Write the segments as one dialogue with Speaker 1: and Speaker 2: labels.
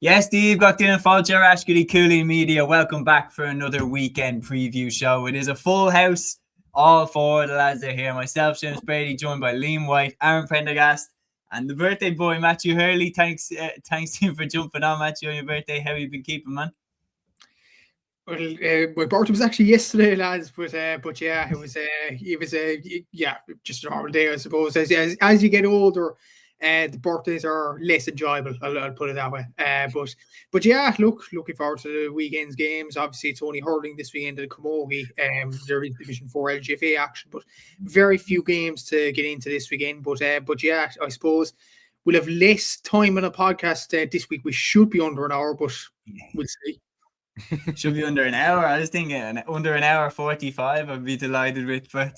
Speaker 1: Yes, Steve, got Dylan Fulcher, Ashkity, Cúilín Media. Welcome back for another weekend preview show. It is a full house. All four of the lads are here. Myself, James Brady, joined by Liam White, Aaron Prendergast, and the birthday boy, Matthew Hurley. Thanks to you for jumping on, Matthew, on your birthday. How you been keeping, man?
Speaker 2: Well, my birthday was actually yesterday, lads. But yeah, it was just a normal day, I suppose. As you get older, the birthdays are less enjoyable. I'll put it that way. But yeah, looking forward to the weekend's games. Obviously, it's only hurling this weekend in the Camogie. There is Division 4 LGFA action, but very few games to get into this weekend. But yeah, I suppose we'll have less time on a podcast this week. We should be under an hour, but we'll see.
Speaker 1: Should be under an hour. I was thinking under an hour 45 I'd be delighted with, but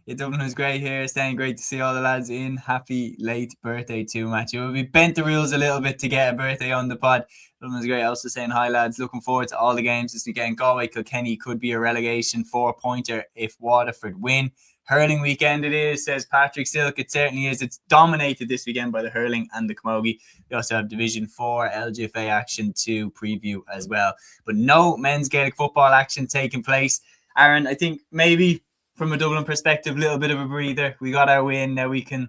Speaker 1: Dublin was great here. Staying great to see all the lads in. Happy late birthday to Matthew. We bent the rules a little bit to get a birthday on the pod. Dublin was great. Also saying hi, lads. Looking forward to all the games this weekend. Galway Kilkenny could be a relegation 4-pointer if Waterford win. Hurling weekend it is, says Patrick Silk. It certainly is. It's dominated this weekend by the hurling and the camogie. We also have Division 4 LGFA action to preview as well. But no men's Gaelic football action taking place. Aaron, I think maybe from a Dublin perspective, a little bit of a breather. We got our win. Now we can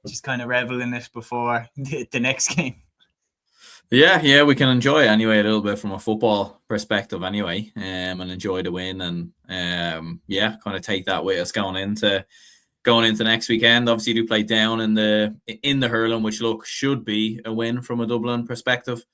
Speaker 1: just kind of revel in it before the next game.
Speaker 3: Yeah, we can enjoy it anyway a little bit from a football perspective anyway, and enjoy the win, and kind of take that with us going into next weekend. Obviously, do play down in the hurling, which should be a win from a Dublin perspective.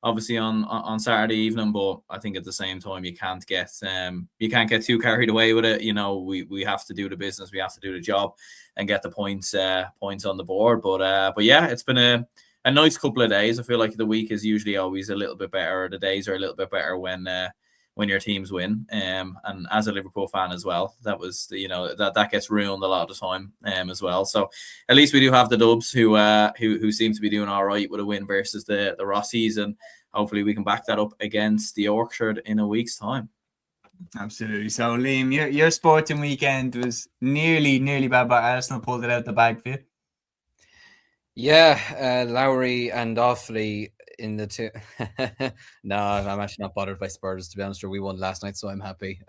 Speaker 3: Obviously on Saturday evening, but I think at the same time you can't get too carried away with it. You know, we have to do the business, we have to do the job, and get the points on the board. But yeah, it's been a nice couple of days. I feel like the week is usually always a little bit better. The days are a little bit better when your teams win. And as a Liverpool fan as well, that was that gets ruined a lot of the time as well. So at least we do have the Dubs who seem to be doing all right with a win versus the Rossies, and hopefully we can back that up against the Yorkshire in a week's time.
Speaker 1: Absolutely. So Liam, your sporting weekend was nearly bad, but Arsenal pulled it out the bag for you.
Speaker 4: Yeah, Lowry and Offaly in the two. No, I'm actually not bothered by Spurs, to be honest. We won last night, so I'm happy.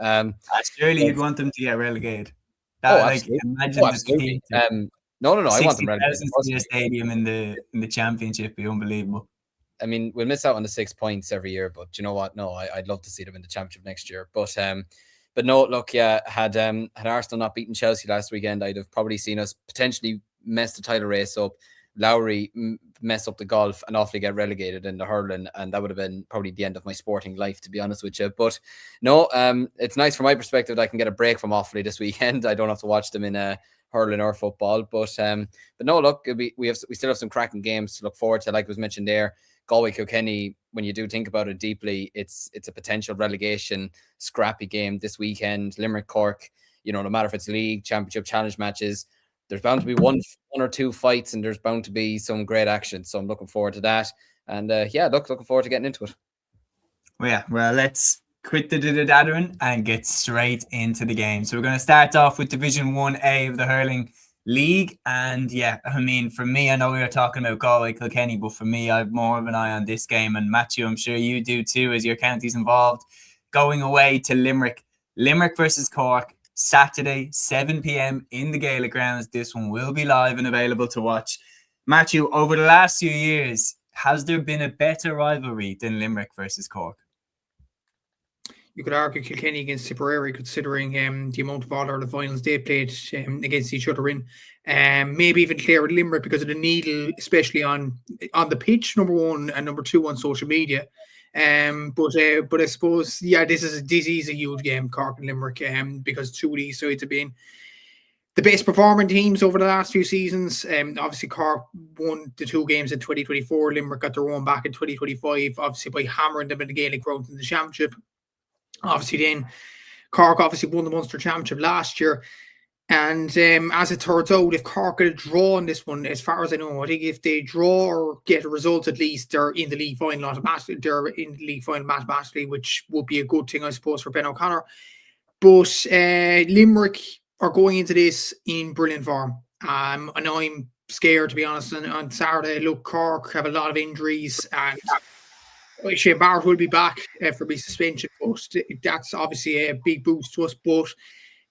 Speaker 1: Surely you'd want them to get relegated.
Speaker 4: Absolutely.
Speaker 1: Imagine
Speaker 4: absolutely. No. I want them relegated.
Speaker 1: The stadium in the championship be unbelievable.
Speaker 4: I mean, we'll miss out on the 6 points every year, but you know what? No, I'd love to see them in the championship next year. But no, look, yeah, had Arsenal not beaten Chelsea last weekend, I'd have probably seen us potentially mess the title race up. Lowry mess up the golf and Offaly get relegated in the hurling, and that would have been probably the end of my sporting life, to be honest with you. But no, it's nice from my perspective that I can get a break from Offaly this weekend. I don't have to watch them in hurling or football. But no, look, we still have some cracking games to look forward to. Like was mentioned there, Galway Kilkenny, when you do think about it deeply, it's a potential relegation scrappy game this weekend. Limerick Cork, no matter if it's league, championship, challenge matches, there's bound to be one or two fights, and there's bound to be some great action. So I'm looking forward to that. And looking forward to getting into it.
Speaker 1: Well, let's quit the daddering and get straight into the game. So we're going to start off with Division 1A of the Hurling League. And for me, I know we were talking about Galway Kilkenny, but for me, I have more of an eye on this game. And Matthew, I'm sure you do too, as your county's involved. Going away to Limerick versus Cork. Saturday, 7 p.m. in the Gaelic Grounds. This one will be live and available to watch. Matthew, over the last few years, has there been a better rivalry than Limerick versus Cork?
Speaker 2: You could argue Kilkenny against Tipperary, considering the amount of all the finals they played against each other in. Maybe even Clare and Limerick because of the needle, especially on the pitch, number one, and number two on social media. But I suppose, this is a huge game, Cork and Limerick, because two of these sides have been the best performing teams over the last few seasons. Obviously, Cork won the two games in 2024. Limerick got their own back in 2025, obviously by hammering them in the Gaelic Grounds in the championship. Obviously, then Cork won the Munster Championship last year. And as it turns out, if Cork get a draw on this one, as far as I know, I think if they draw or get a result, at least they're in the league final automatically. They're in the league final mathematically, which would be a good thing, I suppose, for Ben O'Connor. But Limerick are going into this in brilliant form. And I'm scared, to be honest. On Saturday, look, Cork have a lot of injuries, and Shane Barrett will be back for his suspension, but that's obviously a big boost to us. But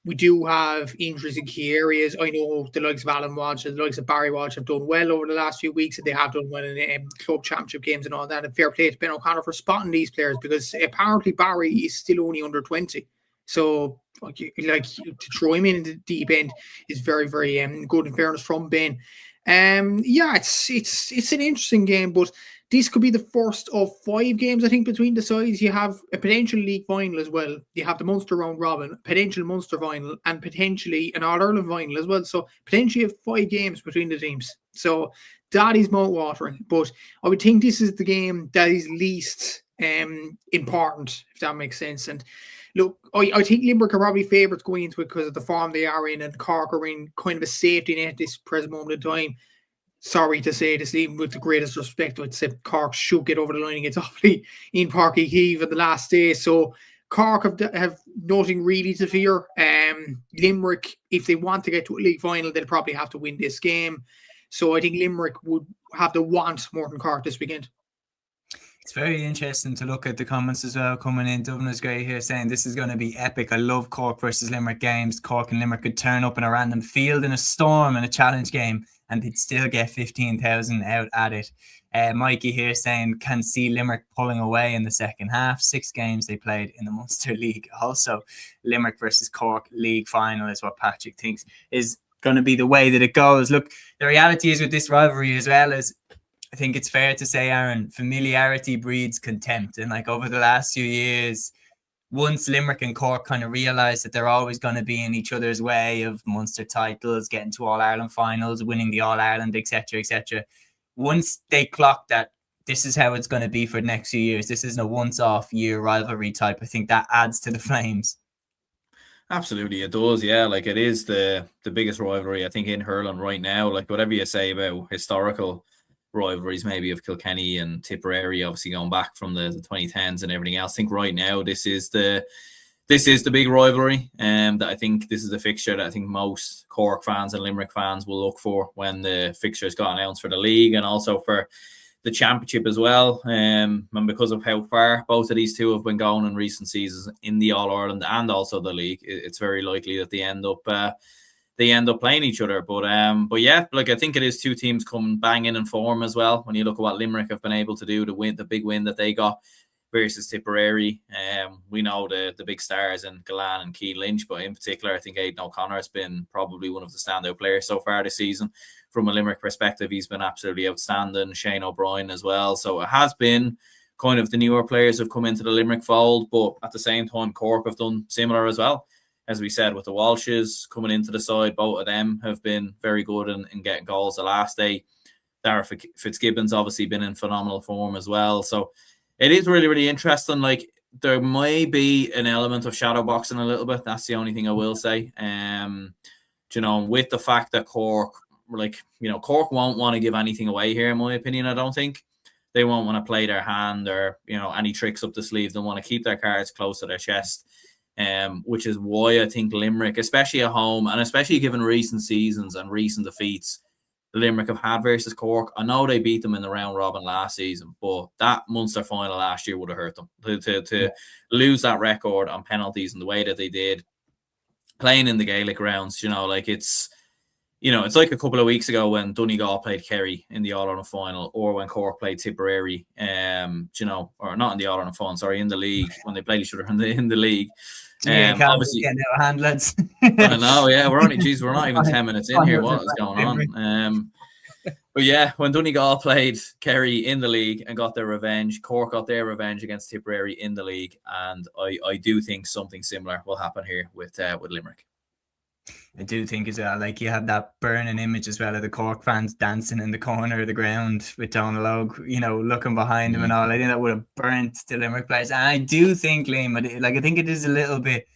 Speaker 2: we do have injuries in key areas. I know the likes of Alan Walsh and the likes of Barry Walsh have done well over the last few weeks, and they have done well in club championship games and all that. And fair play to Ben O'Connor for spotting these players, because apparently Barry is still only under 20. So, like to throw him in the deep end is very, very good, in fairness from Ben. Yeah, it's an interesting game, but this could be the first of 5 games, I think, between the sides. You have a potential league final as well. You have the Munster round robin, potential Munster final, and potentially an All-Ireland final as well. So potentially you have 5 games between the teams. So that is mouth-watering. But I would think this is the game that is least important, if that makes sense. And look, I think Limerick are probably favourites going into it because of the form they are in, and Cork are in kind of a safety net at this present moment in time. Sorry to say this, even with the greatest respect, I'd say Cork should get over the line against Offaly in Páirc Uí Chaoimh in the last day. So Cork have nothing really to fear. Limerick, if they want to get to a league final, they'll probably have to win this game. So I think Limerick would have to want more than Cork this weekend.
Speaker 1: It's very interesting to look at the comments as well coming in. Dublin's great here saying this is going to be epic. I love Cork versus Limerick games. Cork and Limerick could turn up in a random field in a storm in a challenge game, and they'd still get 15,000 out at it. Mikey here saying can see Limerick pulling away in the second half. 6 games they played in the Munster League. Also, Limerick versus Cork League final is what Patrick thinks is going to be the way that it goes. Look, the reality is with this rivalry as well is, I think it's fair to say, Aaron, familiarity breeds contempt. And like over the last few years, once Limerick and Cork kind of realised that they're always going to be in each other's way of Munster titles, getting to All-Ireland finals, winning the All-Ireland, etc., etc., once they clocked that this is how it's going to be for the next few years, this isn't a once-off year rivalry type, I think that adds to the flames.
Speaker 3: Absolutely, it does. Yeah, like it is the biggest rivalry, I think, in hurling right now. Like whatever you say about historical rivalries maybe of Kilkenny and Tipperary, obviously going back from the 2010s and everything else, I think right now this is the big rivalry, and that I think this is the fixture that I think most Cork fans and Limerick fans will look for when the fixtures got announced for the league and also for the championship as well. And because of how far both of these two have been going in recent seasons in the All-Ireland and also the league, it's very likely that they end up playing each other. But yeah, like I think it is 2 teams coming banging in form as well. When you look at what Limerick have been able to do to win the big win that they got versus Tipperary, we know the big stars in Galan and Keane Lynch, but in particular, I think Aidan O'Connor has been probably one of the standout players so far this season. From a Limerick perspective, he's been absolutely outstanding. Shane O'Brien as well. So it has been kind of the newer players have come into the Limerick fold, but at the same time, Cork have done similar as well. As we said, with the Walshes coming into the side, both of them have been very good in getting goals the last day. Dara Fitzgibbon's obviously been in phenomenal form as well. So it is really, really interesting. Like there may be an element of shadow boxing a little bit. That's the only thing I will say. With the fact that Cork, Cork won't want to give anything away here, in my opinion. I don't think they won't want to play their hand or, any tricks up the sleeve. They want to keep their cards close to their chest. Which is why I think Limerick, especially at home, and especially given recent seasons and recent defeats Limerick have had versus Cork. I know they beat them in the round robin last season, but that Munster final last year would have hurt them. To lose that record on penalties in the way that they did, playing in the Gaelic Grounds, it's like a couple of weeks ago when Donegal played Kerry in the All-Ireland final, or when Cork played Tipperary, or not in the All-Ireland final, sorry, in the league, when they played each other in the league.
Speaker 1: Obviously getting out of hand, lads.
Speaker 3: I know, yeah, we're not even 10 minutes in here. What is going on? But yeah, when Donegal played Kerry in the league and got their revenge, Cork got their revenge against Tipperary in the league, and I do think something similar will happen here with Limerick.
Speaker 1: I do think as well, like you have that burning image as well of the Cork fans dancing in the corner of the ground with Donal Logue, looking behind him and all. I think that would have burnt the Limerick players. And I do think, Liam, I think it is a little bit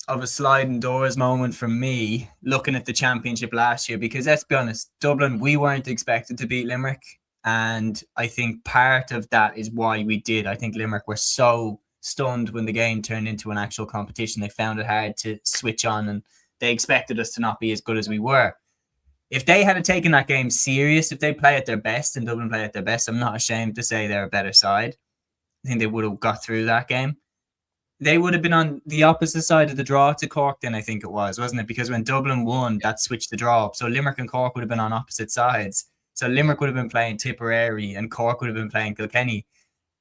Speaker 1: of a sliding doors moment for me looking at the championship last year, because let's be honest, Dublin, we weren't expected to beat Limerick. And I think part of that is why we did. I think Limerick were so stunned when the game turned into an actual competition. They found it hard to switch on, and they expected us to not be as good as we were. if they had taken that game serious, if they play at their best and Dublin play at their best, I'm not ashamed to say they're a better side. I think they would have got through that game. They would have been on the opposite side of the draw to Cork then, I think it was, wasn't it? Because when Dublin won, that switched the draw up. So Limerick and Cork would have been on opposite sides. So Limerick would have been playing Tipperary and Cork would have been playing Kilkenny.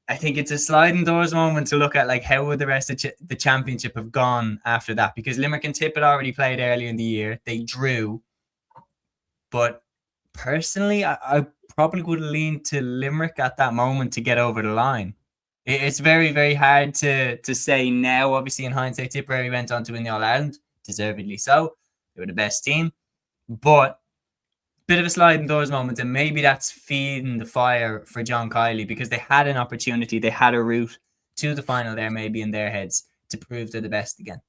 Speaker 1: I think it's a sliding doors moment to look at, like, how would the rest of the championship have gone after that? Because Limerick and Tip had already played earlier in the year. They drew. But personally, I probably would have leaned to Limerick at that moment to get over the line. It's very, very hard to say now. Obviously, in hindsight, Tipperary went on to win the All-Ireland, deservedly so. They were the best team. But bit of a sliding doors moment, and maybe that's feeding the fire for John Kiely, because they had an opportunity, they had a route to the final there, maybe in their heads, to prove they're the best again.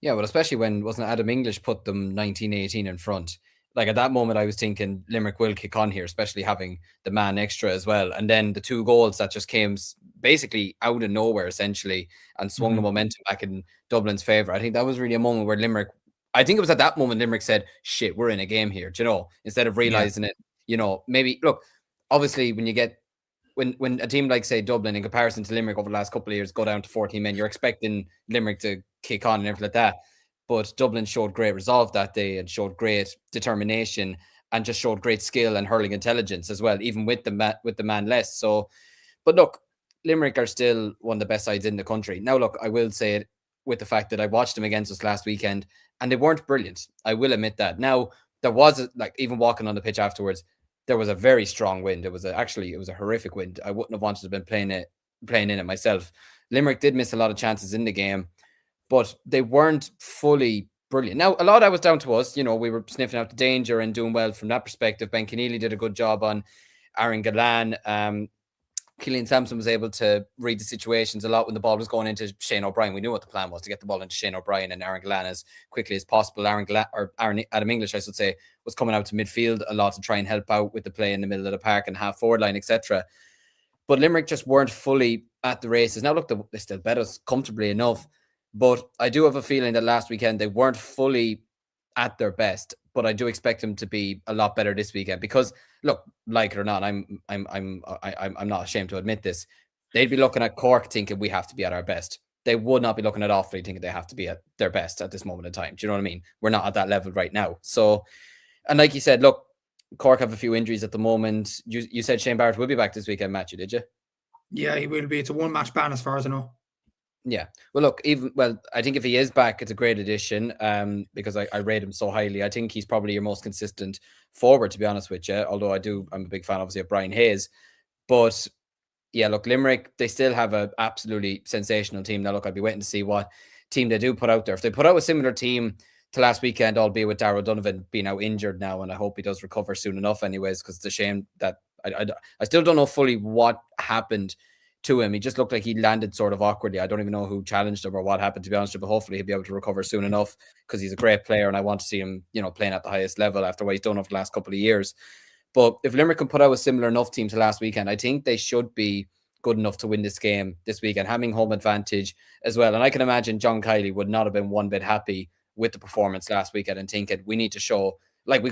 Speaker 4: Yeah, well, especially when, wasn't Adam English put them 19-18 in front? Like, at that moment, I was thinking Limerick will kick on here, especially having the man extra as well. And then the 2 goals that just came basically out of nowhere, essentially, and swung the momentum back in Dublin's favour. I think that was really a moment where Limerick, I think it was at that moment Limerick said, shit, we're in a game here, you know, instead of realising it, you know, maybe, look, obviously when you get, when a team like, say, Dublin, in comparison to Limerick over the last couple of years, go down to 14 men, you're expecting Limerick to kick on and everything like that. But Dublin showed great resolve that day and showed great determination and just showed great skill and hurling intelligence as well, even with the man less. So, but look, Limerick are still one of the best sides in the country. Now, look, I will say it with the fact that I watched them against us last weekend and they weren't brilliant. I will admit that. Now, there was, even walking on the pitch afterwards, there was a very strong wind. It was a horrific wind. I wouldn't have wanted to have been playing in it myself. Limerick did miss a lot of chances in the game, but they weren't fully brilliant. Now, a lot of that was down to us. You know, we were sniffing out the danger and doing well from that perspective. Ben Keneally did a good job on Aaron Gillan. Killian Sampson was able to read the situations a lot when the ball was going into Shane O'Brien. We knew what the plan was, to get the ball into Shane O'Brien and Aaron Gillan as quickly as possible. Adam English, I should say, was coming out to midfield a lot to try and help out with the play in the middle of the park and half forward line, etc. But Limerick just weren't fully at the races. Now, look, they still bet us comfortably enough, but I do have a feeling that last weekend they weren't fully at their best. But I do expect them to be a lot better this weekend, because, look, like it or not, I'm not ashamed to admit this. They'd be looking at Cork thinking we have to be at our best. They would not be looking at Offaly thinking they have to be at their best at this moment in time. Do you know what I mean? We're not at that level right now. So, and like you said, look, Cork have a few injuries at the moment. You said Shane Barrett will be back this weekend, Matthew, did you?
Speaker 2: Yeah, he will be. It's a 1-match ban as far as I know.
Speaker 4: Yeah. Well, look, I think if he is back, it's a great addition, because I rate him so highly. I think he's probably your most consistent forward, to be honest with you, although I'm a big fan, obviously, of Brian Hayes. But yeah, look, Limerick, they still have an absolutely sensational team. Now, look, I'll be waiting to see what team they do put out there. If they put out a similar team to last weekend, albeit with Darragh Donovan being out injured now, and I hope he does recover soon enough anyways, because it's a shame that I still don't know fully what happened to him. He just looked like he landed sort of awkwardly. I don't even know who challenged him or what happened, to be honest with you, but hopefully he'll be able to recover soon enough, because he's a great player and I want to see him, you know, playing at the highest level after what he's done over the last couple of years. But if Limerick can put out a similar enough team to last weekend, I think they should be good enough to win this game this weekend, having home advantage as well. And I can imagine John Kiely would not have been one bit happy with the performance last weekend and thinking we need to show, like,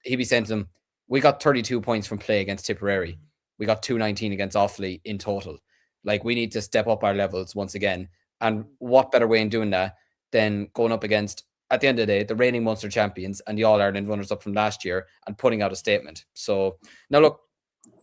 Speaker 4: he'd be saying to them, we got 32 points from play against Tipperary. We got 219 against Offaly in total. Like, we need to step up our levels once again. And what better way in doing that than going up against, at the end of the day, the reigning Munster champions and the All-Ireland runners-up from last year and putting out a statement. So, now look,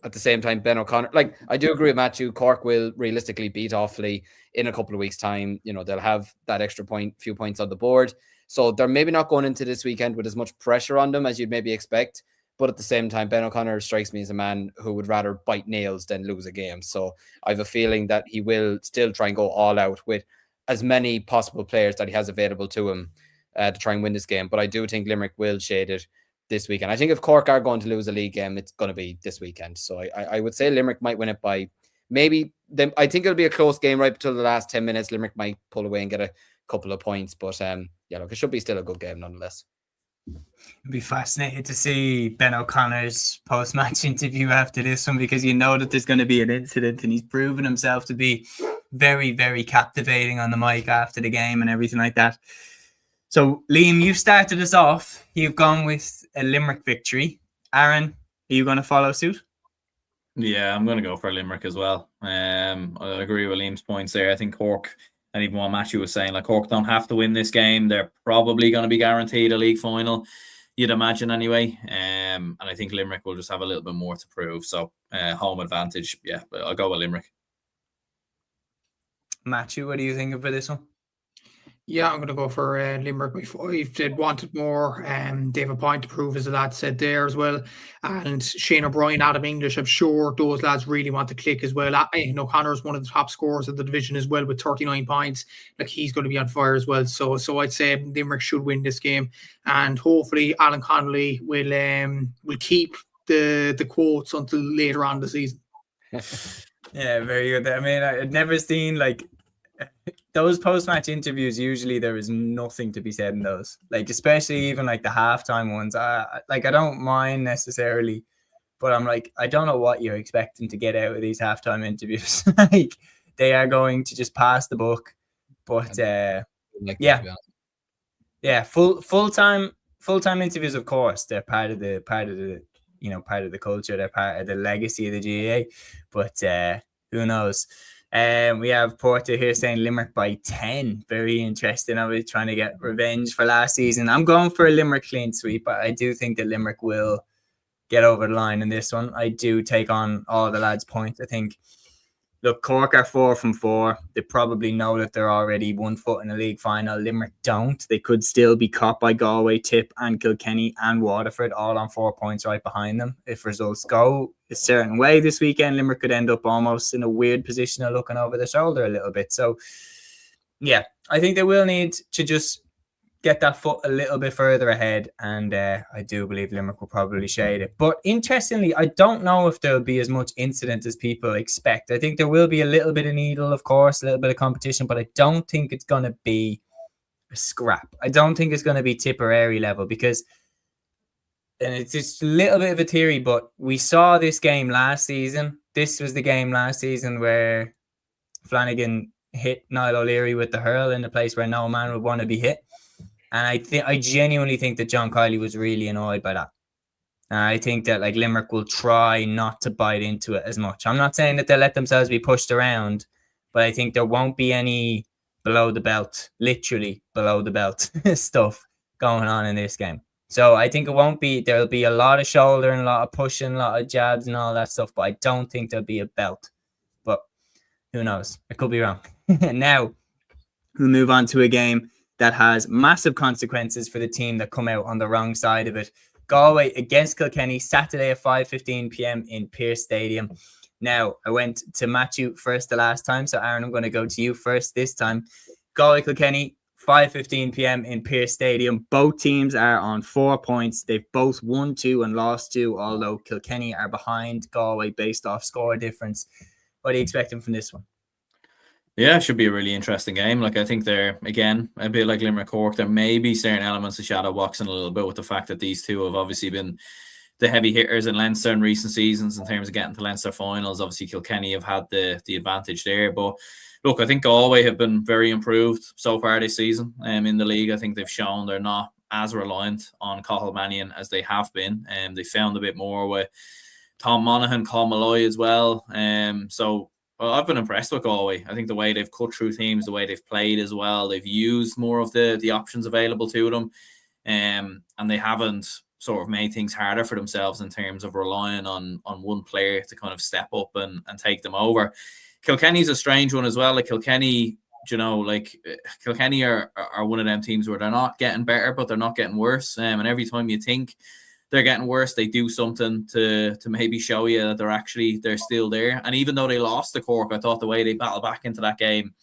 Speaker 4: at the same time, Ben O'Connor, like, I do agree with Matthew, Cork will realistically beat Offaly in a couple of weeks' time. You know, they'll have that extra few points on the board. So they're maybe not going into this weekend with as much pressure on them as you'd maybe expect. But at the same time, Ben O'Connor strikes me as a man who would rather bite nails than lose a game. So I have a feeling that he will still try and go all out with as many possible players that he has available to him to try and win this game. But I do think Limerick will shade it this weekend. I think if Cork are going to lose a league game, it's going to be this weekend. So I would say Limerick might win it by maybe them. I think it'll be a close game right until the last 10 minutes. Limerick might pull away and get a couple of points. But yeah, look, it should be still a good game nonetheless.
Speaker 1: It'd be fascinating to see Ben O'Connor's post-match interview after this one, because you know that there's going to be an incident, and he's proven himself to be very, very captivating on the mic after the game and everything like that. So, Liam, you've started us off. You've gone with a Limerick victory. Aaron, are you going to follow suit?
Speaker 3: Yeah, I'm going to go for Limerick as well. I agree with Liam's points there. I think Cork, and even what Matthew was saying, like Cork don't have to win this game. They're probably going to be guaranteed a league final, you'd imagine anyway. And I think Limerick will just have a little bit more to prove. So home advantage, yeah, but I'll go with Limerick.
Speaker 1: Matthew, what do you think of this one?
Speaker 2: Yeah, I'm going to go for Limerick by 5. They'd wanted more. They have a point to prove, as the lad said there as well. And Shane O'Brien, Adam English, I'm sure those lads really want to click as well. Connor's one of the top scorers of the division as well with 39 points. Like, he's going to be on fire as well. So I'd say Limerick should win this game. And hopefully Alan Connolly will keep the quotes until later on in the season.
Speaker 1: Yeah, very good. I mean, I'd never seen those post-match interviews. Usually there is nothing to be said in those, especially even the halftime ones. I don't mind necessarily, but I'm I don't know what you're expecting to get out of these halftime interviews. They are going to just pass the buck, but full-time interviews, of course, they're part of the culture. They're part of the legacy of the GAA, but who knows? We have Porter here saying Limerick by 10. Very interesting. I was trying to get revenge for last season. I'm going for a Limerick clean sweep, but I do think that Limerick will get over the line in this one. I do take on all the lads' points. I think, look, Cork are 4 from 4. They probably know that they're already 1 foot in the league final. Limerick don't. They could still be caught by Galway, Tip and Kilkenny and Waterford, all on 4 points right behind them. If results go a certain way this weekend, Limerick could end up almost in a weird position of looking over the shoulder a little bit. So, yeah, I think they will need to just get that foot a little bit further ahead, and I do believe Limerick will probably shade it. But interestingly, I don't know if there'll be as much incident as people expect. I think there will be a little bit of needle, of course, a little bit of competition, but I don't think it's going to be a scrap. I don't think it's going to be Tipperary level, because, and it's just a little bit of a theory, but we saw this game last season. This was the game last season where Flanagan hit Niall O'Leary with the hurl in a place where no man would want to be hit. And I genuinely think that John Kiley was really annoyed by that. And I think that Limerick will try not to bite into it as much. I'm not saying that they'll let themselves be pushed around, but I think there won't be any below the belt, literally below the belt stuff going on in this game. So I think there'll be a lot of shouldering, a lot of pushing, a lot of jabs and all that stuff, but I don't think there'll be a belt. But who knows? I could be wrong. Now, we'll move on to a game that has massive consequences for the team that come out on the wrong side of it. Galway against Kilkenny, Saturday at 5:15 p.m. in Pearse Stadium. Now, I went to Matthew first the last time, so Aaron, I'm going to go to you first this time. Galway, Kilkenny, 5:15 p.m. in Pearse Stadium. Both teams are on 4 points. They've both won 2 and lost 2, although Kilkenny are behind Galway based off score difference. What are you expecting from this one?
Speaker 3: Yeah, it should be a really interesting game. I think they're, again, a bit like Limerick Cork. There may be certain elements of shadow boxing a little bit with the fact that these two have obviously been the heavy hitters in Leinster in recent seasons in terms of getting to Leinster finals. Obviously, Kilkenny have had the advantage there. But look, I think Galway have been very improved so far this season in the league. I think they've shown they're not as reliant on Cathal Mannion as they have been. They found a bit more with Tom Monaghan, Colm Malloy as well. Well, I've been impressed with Galway. I think the way they've cut through teams, the way they've played as well, they've used more of the options available to them, and they haven't sort of made things harder for themselves in terms of relying on one player to kind of step up and take them over. Kilkenny's a strange one as well. Kilkenny, Kilkenny are one of them teams where they're not getting better, but they're not getting worse. And every time you think they're getting worse, they do something to maybe show you that they're still there. And even though they lost to Cork, I thought the way they battled back into that game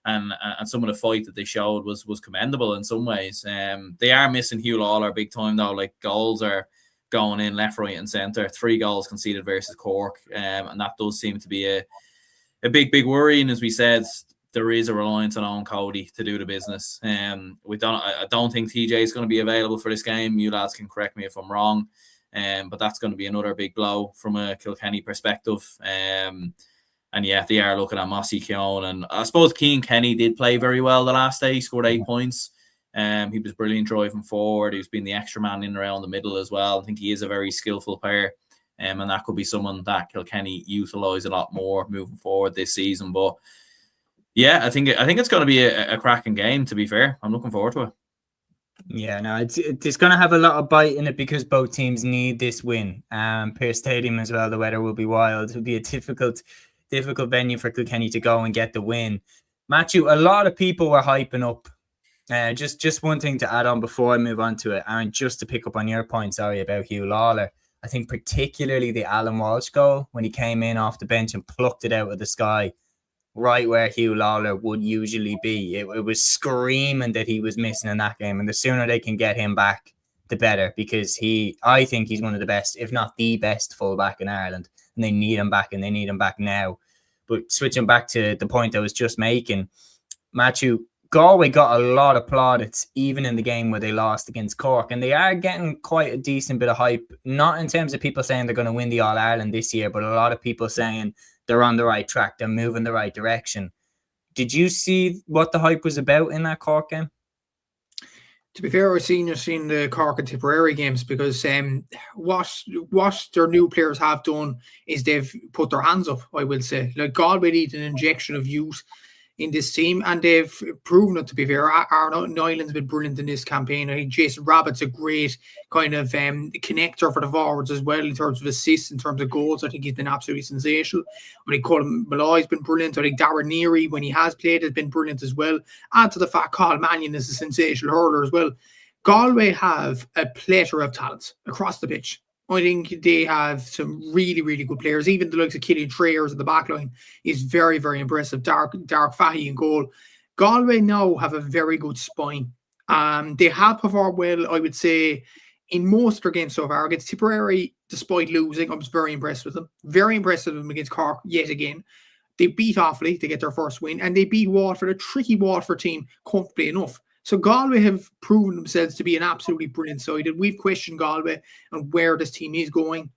Speaker 3: and some of the fight that they showed was commendable in some ways. They are missing Hugh Lawler big time though. Goals are going in left, right, and centre. 3 goals conceded versus Cork, and that does seem to be a big worry. And as we said, there is a reliance on Owen Cody to do the business. I don't think TJ is going to be available for this game. You lads can correct me if I'm wrong, but that's going to be another big blow from a Kilkenny perspective. And yeah, they are looking at Mossy Keown, and I suppose Cian Kenny did play very well the last day. He scored 8 points. He was brilliant driving forward. He's been the extra man in and around the middle as well. I think he is a very skillful player. And that could be someone that Kilkenny utilise a lot more moving forward this season. But yeah, I think it's going to be a cracking game, to be fair. I'm looking forward to it.
Speaker 1: Yeah, no, it's going to have a lot of bite in it because both teams need this win. Pearse Stadium as well, the weather will be wild. It'll be a difficult venue for Kilkenny to go and get the win. Matthew, a lot of people were hyping up. Just one thing to add on before I move on to it, Aaron, just to pick up on your point, sorry, about Hugh Lawler. I think particularly the Alan Walsh goal, when he came in off the bench and plucked it out of the sky, right where Hugh Lawler would usually be. It was screaming that he was missing in that game. And the sooner they can get him back, the better, because I think he's one of the best, if not the best fullback in Ireland. And they need him back, and they need him back now. But switching back to the point I was just making, Matthew, Galway got a lot of plaudits, even in the game where they lost against Cork. And they are getting quite a decent bit of hype, not in terms of people saying they're going to win the All-Ireland this year, but a lot of people saying they're on the right track, they're moving the right direction. Did you see what the hype was about in that Cork game?
Speaker 2: To be fair, I've seen the Cork and Tipperary games, because what their new players have done is they've put their hands up, I will say. Like, Galway need an injection of youth in this team, and they've proven it, to be fair. Aaron Nyland's been brilliant in this campaign. I think Jason Rabbitt's a great kind of connector for the forwards as well, in terms of assists, in terms of goals. I think he's been absolutely sensational. I think Colin Malloy's been brilliant. I think Darren Neary, when he has played, has been brilliant as well. Add to the fact Carl Mannion is a sensational hurler as well. Galway have a plethora of talents across the pitch. I think they have some really, really good players. Even the likes of Killian Trayers at the back line is very, very impressive. Dark Fahy in goal. Galway now have a very good spine. They have performed well, I would say, in most of their games so far. Against Tipperary, despite losing, I was very impressed with them. Very impressed with them against Cork yet again. They beat Offaly to get their first win, and they beat Waterford, a tricky Waterford team, comfortably enough. So Galway have proven themselves to be an absolutely brilliant side. And we've questioned Galway and where this team is going.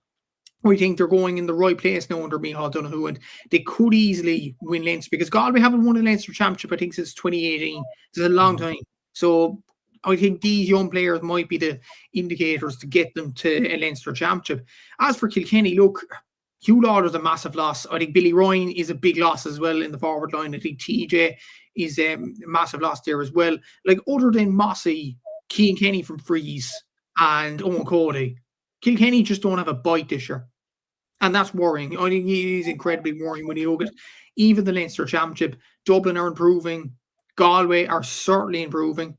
Speaker 2: We think they're going in the right place now under Micheál Donoghue, and they could easily win Leinster, because Galway haven't won a Leinster Championship, I think, since 2018. It's a long time. So I think these young players might be the indicators to get them to a Leinster Championship. As for Kilkenny, look, Hugh Lawler's a massive loss. I think Billy Ryan is a big loss as well in the forward line. I think TJ is a massive loss there as well. Like, other than Mossy, Cian Kenny from Freeze, and Owen Cody, Kilkenny just don't have a bite this year. And that's worrying. I think it is incredibly worrying when you look at even the Leinster Championship. Dublin are improving. Galway are certainly improving.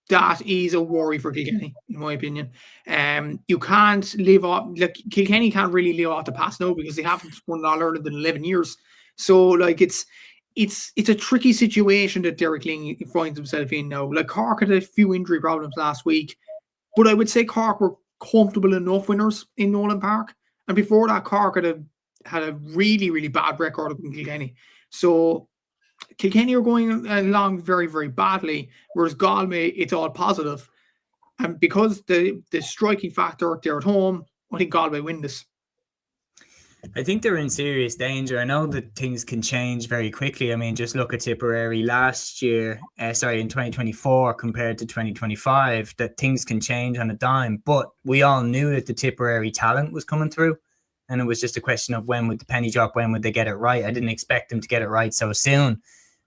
Speaker 2: That is a worry for Kilkenny, in my opinion. You can't live off, like, Kilkenny can't really live off the past now, because they haven't won All-Ireland in 11 years. So, like, it's a tricky situation that Derek Ling finds himself in now. Like, Cork had a few injury problems last week, but I would say Cork were comfortable enough winners in Nolan Park. And before that, Cork had a really, really bad record in Kilkenny. So Kilkenny are going along very, very badly, whereas Galway, it's all positive. And because the striking factor, they're at home, I think Galway win this.
Speaker 1: I think they're in serious danger. I know that things can change very quickly. I mean, just look at Tipperary last year, in 2024 compared to 2025, that things can change on a dime. But we all knew that the Tipperary talent was coming through, and it was just a question of when would the penny drop, when would they get it right. I didn't expect them to get it right so soon.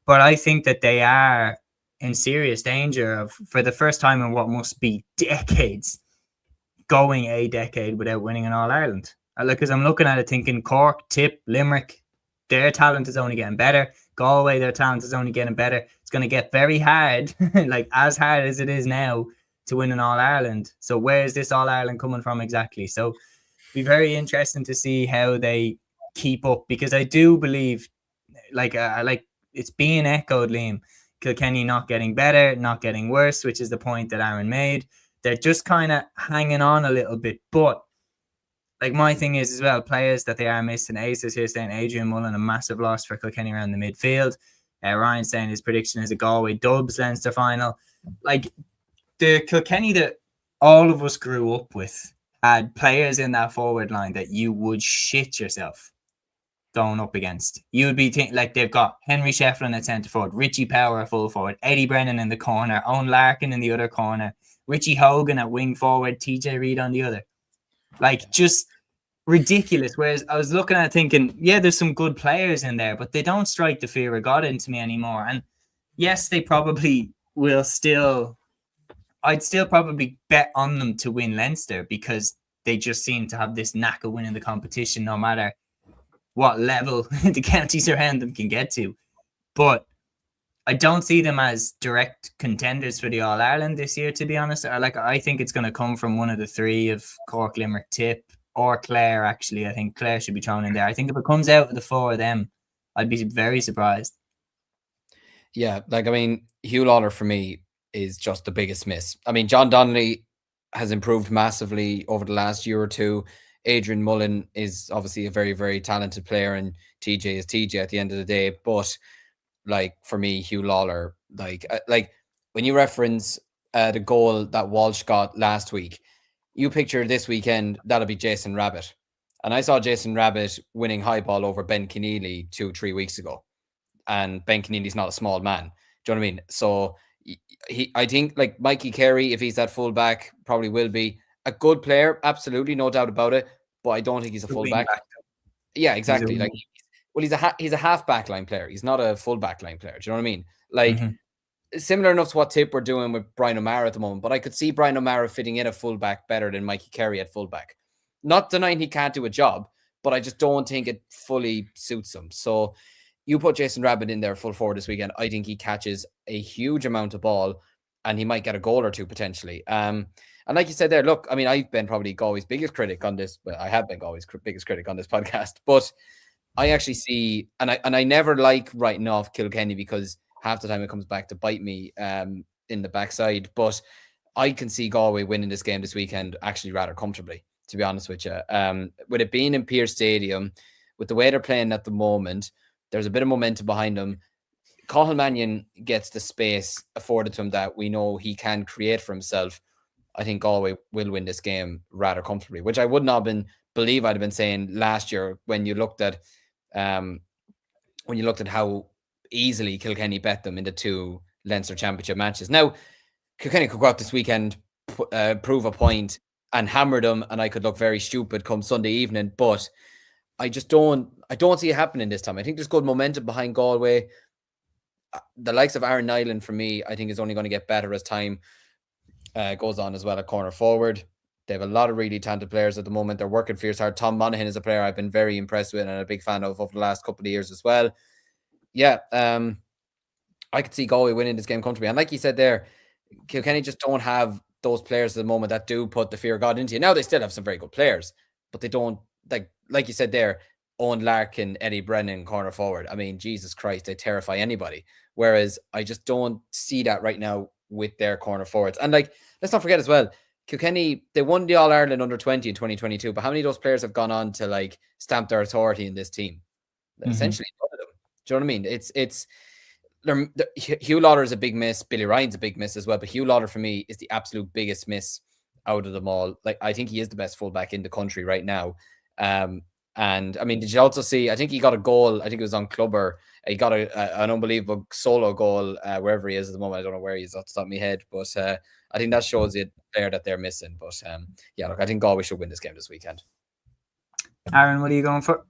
Speaker 1: But I think that they are in serious danger of, for the first time in what must be decades, going a decade without winning an All-Ireland. Because I'm looking at it thinking Cork, Tip, Limerick, their talent is only getting better. Galway, their talent is only getting better. It's going to get very hard, like as hard as it is now, to win an All-Ireland. So where is this All-Ireland coming from exactly? So it'll be very interesting to see how they keep up, because I do believe, like it's being echoed, Liam, Kilkenny not getting better, not getting worse, which is the point that Aaron made. They're just kind of hanging on a little bit, but like, my thing is as well, players that they are missing. Ace is here saying Adrian Mullen, a massive loss for Kilkenny around the midfield. Ryan saying his prediction is a Galway Dubs Leinster final. Like, the Kilkenny that all of us grew up with had players in that forward line that you would shit yourself. going up against. You would be thinking like they've got Henry Shefflin at centre forward, Richie Power at full forward, Eddie Brennan in the corner, Owen Larkin in the other corner, Richie Hogan at wing forward, TJ Reid on the other. Like, just ridiculous. Whereas I was looking at it thinking, yeah, there's some good players in there, but they don't strike the fear of God into me anymore. And yes, they probably will still, I'd still probably bet on them to win Leinster because they just seem to have this knack of winning the competition no matter what level the counties around them can get to. But I don't see them as direct contenders for the All-Ireland this year, to be honest. I think it's going to come from one of the three of Cork, Limerick, Tip, or Clare, actually. I think Clare should be thrown in there. I think if it comes out of the four of them, I'd be very surprised.
Speaker 4: Yeah, like, I mean, Hugh Lawler for me is just the biggest miss. I mean, John Donnelly has improved massively over the last year or two. Adrian Mullen is obviously a very, very talented player, and TJ is TJ at the end of the day. But like, for me, Hugh Lawler, like when you reference the goal that Walsh got last week, you picture this weekend, that'll be Jason Rabbit. And I saw Jason Rabbit winning high ball over Ben Keneally 2-3 weeks ago. And Ben Keneally's not a small man. Do you know what I mean? So I think like Mikey Carey, if he's that fullback, probably will be a good player. Absolutely, no doubt about it. But I don't think he's a fullback. Yeah, exactly. Like, well, he's a half back line player. He's not a full back line player. Do you know what I mean? Like, similar enough to what Tip were doing with Brian O'Mara at the moment. But I could see Brian O'Mara fitting in a fullback better than Mikey Carey at fullback. Not denying he can't do a job, but I just don't think it fully suits him. So you put Jason Rabbit in there full forward this weekend. I think he catches a huge amount of ball, and he might get a goal or two potentially. And like you said there, look, I mean, I've been probably Galway's biggest critic on this. Well, I have been Galway's biggest critic on this podcast, but I actually see, and I never like writing off Kilkenny because half the time it comes back to bite me in the backside. But I can see Galway winning this game this weekend actually rather comfortably, to be honest with you. With it being in Pearse Stadium, with the way they're playing at the moment, there's a bit of momentum behind them. Cathal Mannion gets the space afforded to him that we know he can create for himself. I think Galway will win this game rather comfortably, which I would not believe I'd have been saying last year when you looked at how easily Kilkenny bet them in the two Leinster Championship matches. Now, Kilkenny could go out this weekend, prove a point, and hammer them, and I could look very stupid come Sunday evening. But I don't see it happening this time. I think there's good momentum behind Galway. The likes of Aaron Nyland, for me, I think is only going to get better as time goes on as well at corner forward. They have a lot of really talented players at the moment. They're working fierce hard. Tom Monaghan is a player I've been very impressed with and a big fan of over the last couple of years as well. Yeah, I could see Galway winning this game comfortably. And like you said there, Kilkenny just don't have those players at the moment that do put the fear of God into you. Now they still have some very good players, but they don't, like you said there, Owen Larkin, Eddie Brennan, corner forward. I mean, Jesus Christ, they terrify anybody. Whereas I just don't see that right now with their corner forwards. And like, let's not forget as well, Kilkenny, they won the All-Ireland under-20 in 2022, but how many of those players have gone on to like stamp their authority in this team? Essentially none of them. Do you know what I mean? Hugh Lawler is a big miss. Billy Ryan's a big miss as well. But Hugh Lawler for me is the absolute biggest miss out of them all. Like, I think he is the best fullback in the country right now. And I mean, did you also see, I think he got a goal, I think it was on Clubber. He got an unbelievable solo goal wherever he is at the moment. I don't know where he is off the top of my head, but I think that shows you the player that they're missing. But yeah, look, I think Galway should win this game this weekend.
Speaker 1: Aaron, what are you going for?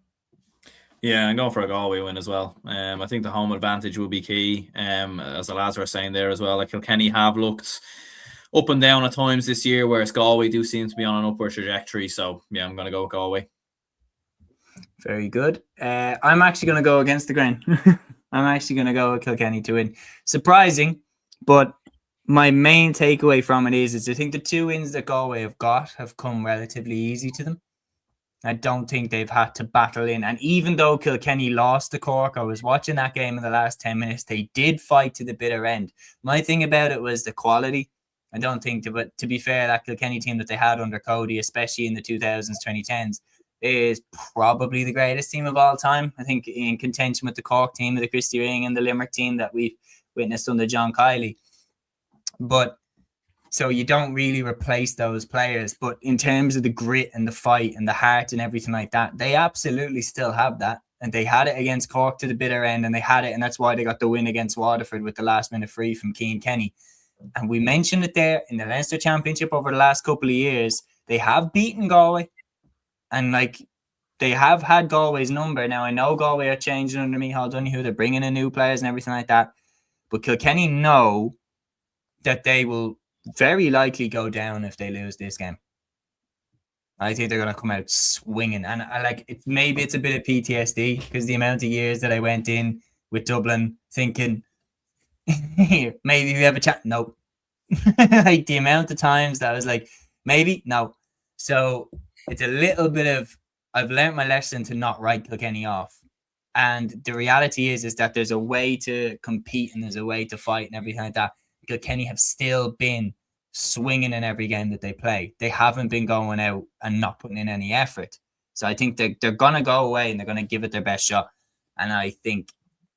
Speaker 3: Yeah, I'm going for a Galway win as well. I think the home advantage will be key. As the lads were saying there as well, like Kilkenny have looked up and down at times this year, whereas Galway do seem to be on an upward trajectory. So yeah, I'm going to go with Galway.
Speaker 1: Very good. I'm actually going to go against the grain. I'm actually going to go with Kilkenny to win. Surprising, but my main takeaway from it is I think the two wins that Galway have got have come relatively easy to them. I don't think they've had to battle in. And even though Kilkenny lost to Cork, I was watching that game in the last 10 minutes, they did fight to the bitter end. My thing about it was the quality. I don't think, but to be fair, that Kilkenny team that they had under Cody, especially in the 2000s, 2010s, is probably the greatest team of all time. I think in contention with the Cork team, the Christy Ring and the Limerick team that we've witnessed under John Kiley. But so you don't really replace those players. But in terms of the grit and the fight and the heart and everything like that, they absolutely still have that. and they had it against Cork to the bitter end, and they had it, and that's why they got the win against Waterford with the last minute free from Cian Kenny. And we mentioned it there in the Leinster Championship over the last couple of years. They have beaten Galway, and like they have had Galway's number. Now I know Galway are changing under Micheál Donoghue, they're bringing in new players and everything like that, but Kilkenny know that they will very likely go down if they lose this game. I think they're going to come out swinging. And I like it. Maybe it's a bit of PTSD because the amount of years that I went in with Dublin thinking, here, maybe we have a chat. No. Like the amount of times that I was like, maybe, no. So it's a little bit of, I've learned my lesson to not write Kilkenny off. And the reality is that there's a way to compete and there's a way to fight and everything like that. Kilkenny have still been swinging in every game that they play. They haven't been going out and not putting in any effort. So I think they're going to go away and they're going to give it their best shot. And I think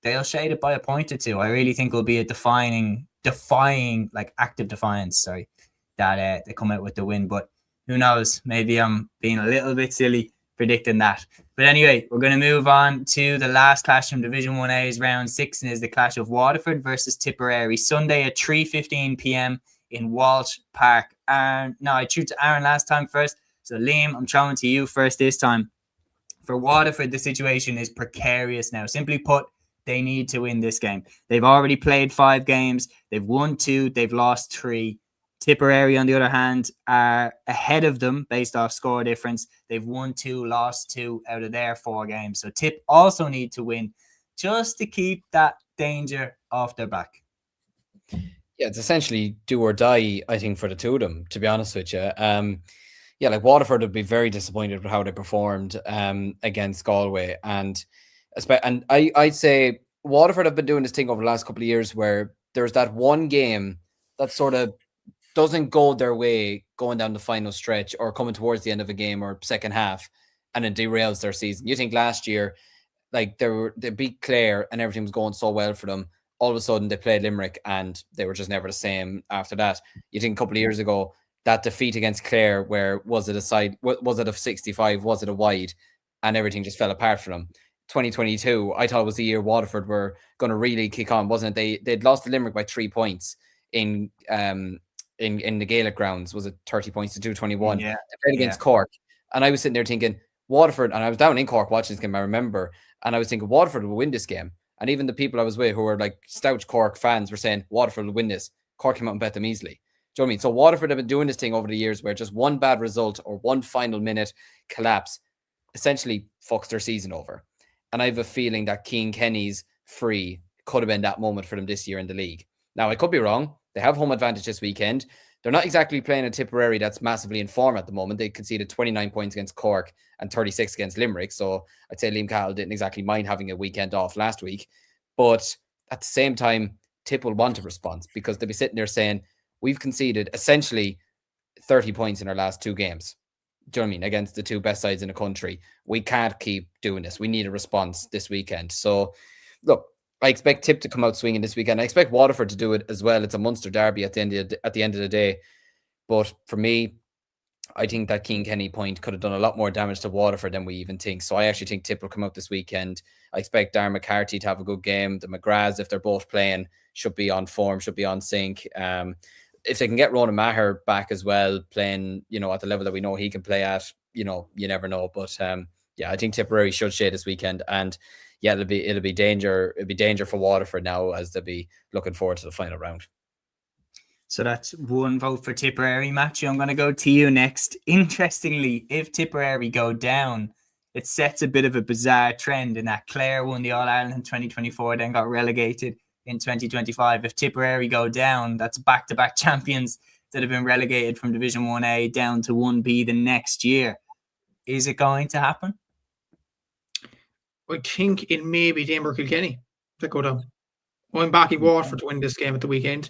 Speaker 1: they'll shade it by a point or two. I really think it'll be a defying, like active defiance, that they come out with the win. But who knows? Maybe I'm being a little bit silly predicting that. But anyway, we're going to move on to the last clash from Division 1A's round 6, and is the clash of Waterford versus Tipperary, Sunday at 3:15 p.m. in Walsh Park. And no, I threw to Aaron last time first. So Liam, I'm throwing to you first this time. For Waterford, the situation is precarious now. Simply put, they need to win this game. They've already played 5 games. They've won 2. They've lost 3. Tipperary, on the other hand, are ahead of them based off score difference. They've won 2, lost 2 out of their 4 games. So Tip also need to win just to keep that danger off their back.
Speaker 4: Yeah, it's essentially do or die, I think, for the two of them, to be honest with you. Yeah, like Waterford would be very disappointed with how they performed against Galway. And I'd say Waterford have been doing this thing over the last couple of years where there's that one game that sort of doesn't go their way going down the final stretch or coming towards the end of a game or second half, and it derails their season. You think last year, like they beat Clare and everything was going so well for them. All of a sudden they played Limerick and they were just never the same after that. You think a couple of years ago, that defeat against Clare, where was it a 65? Was it a wide? And everything just fell apart for them. 2022, I thought it was the year Waterford were going to really kick on, wasn't it? They'd lost to Limerick by 3 points in the Gaelic Grounds. Was it 30 points to 221?
Speaker 1: Yeah.
Speaker 4: They played against Cork. And I was sitting there thinking, Waterford, and I was down in Cork watching this game, I remember, and I was thinking Waterford will win this game. And even the people I was with who were like stout Cork fans were saying Waterford will win this. Cork came out and bet them easily. Do you know what I mean? So Waterford have been doing this thing over the years where just one bad result or one final minute collapse essentially fucks their season over. And I have a feeling that Cian Kenny's free could have been that moment for them this year in the league. Now, I could be wrong. They have home advantage this weekend. They're not exactly playing a Tipperary that's massively in form at the moment. They conceded 29 points against Cork and 36 against Limerick. So I'd say Liam Cahill didn't exactly mind having a weekend off last week. But at the same time, Tip will want a response because they'll be sitting there saying, we've conceded essentially 30 points in our last 2 games. Do you know what I mean? Against the 2 best sides in the country. We can't keep doing this. We need a response this weekend. So, look, I expect Tip to come out swinging this weekend. I expect Waterford to do it as well. It's a Munster derby at the end of the day. But for me, I think that Cian Kenny point could have done a lot more damage to Waterford than we even think. So I actually think Tip will come out this weekend. I expect Darren McCarthy to have a good game. The McGraths, if they're both playing, should be on form, should be on sync. If they can get Ronan Maher back as well, playing, at the level that we know he can play at, you never know. But yeah, I think Tipperary should shade this weekend. And yeah, it'll be danger. It'll be danger for Waterford now as they'll be looking forward to the final round.
Speaker 1: So that's 1 vote for Tipperary. Matthew, I'm going to go to you next. Interestingly, if Tipperary go down, it sets a bit of a bizarre trend in that Clare won the All-Ireland in 2024, then got relegated in 2025. If Tipperary go down, that's back-to-back champions that have been relegated from Division 1A down to 1B the next year. Is it going to happen?
Speaker 2: I think it may be Denver Kilkenny that go down. I'm backing Waterford to win this game at the weekend.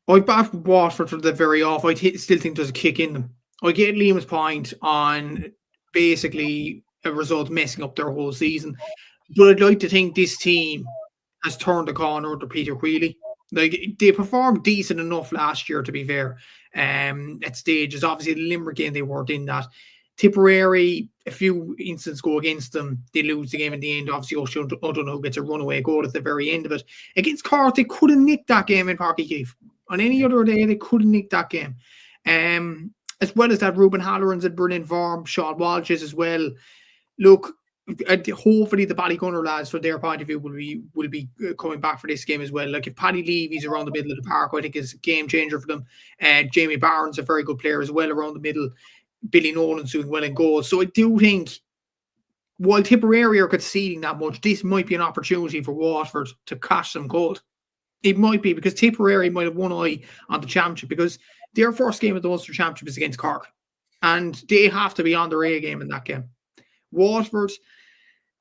Speaker 2: I backed Waterford for the very off. I still think there's a kick in them. I get Liam's point on basically a result messing up their whole season. But I'd like to think this team has turned the corner under Peter Cúilín. Like, they performed decent enough last year, to be fair, at stages. Obviously, the Limerick game, they weren't in that. Tipperary, a few incidents go against them, they lose the game in the end. Obviously, O'Donoghue gets a runaway goal at the very end of it. Against Cork, they could have nicked that game in Páirc Uí Chaoimh. On any other day, they could have nicked that game. As well as that, Ruben Halloran's in brilliant form, Sean Walsh is as well. Look, hopefully the Ballygunner lads, from their point of view, will be coming back for this game as well. Like if Paddy Levy's around the middle of the park, I think is a game changer for them. Jamie Barnes, a very good player as well around the middle. Billy Nolan's doing well in goals. So I do think, while Tipperary are conceding that much, this might be an opportunity for Waterford to catch them cold. It might be, because Tipperary might have one eye on the championship, because their first game of the Ulster Championship is against Cork, and they have to be on their A game in that game. Waterford,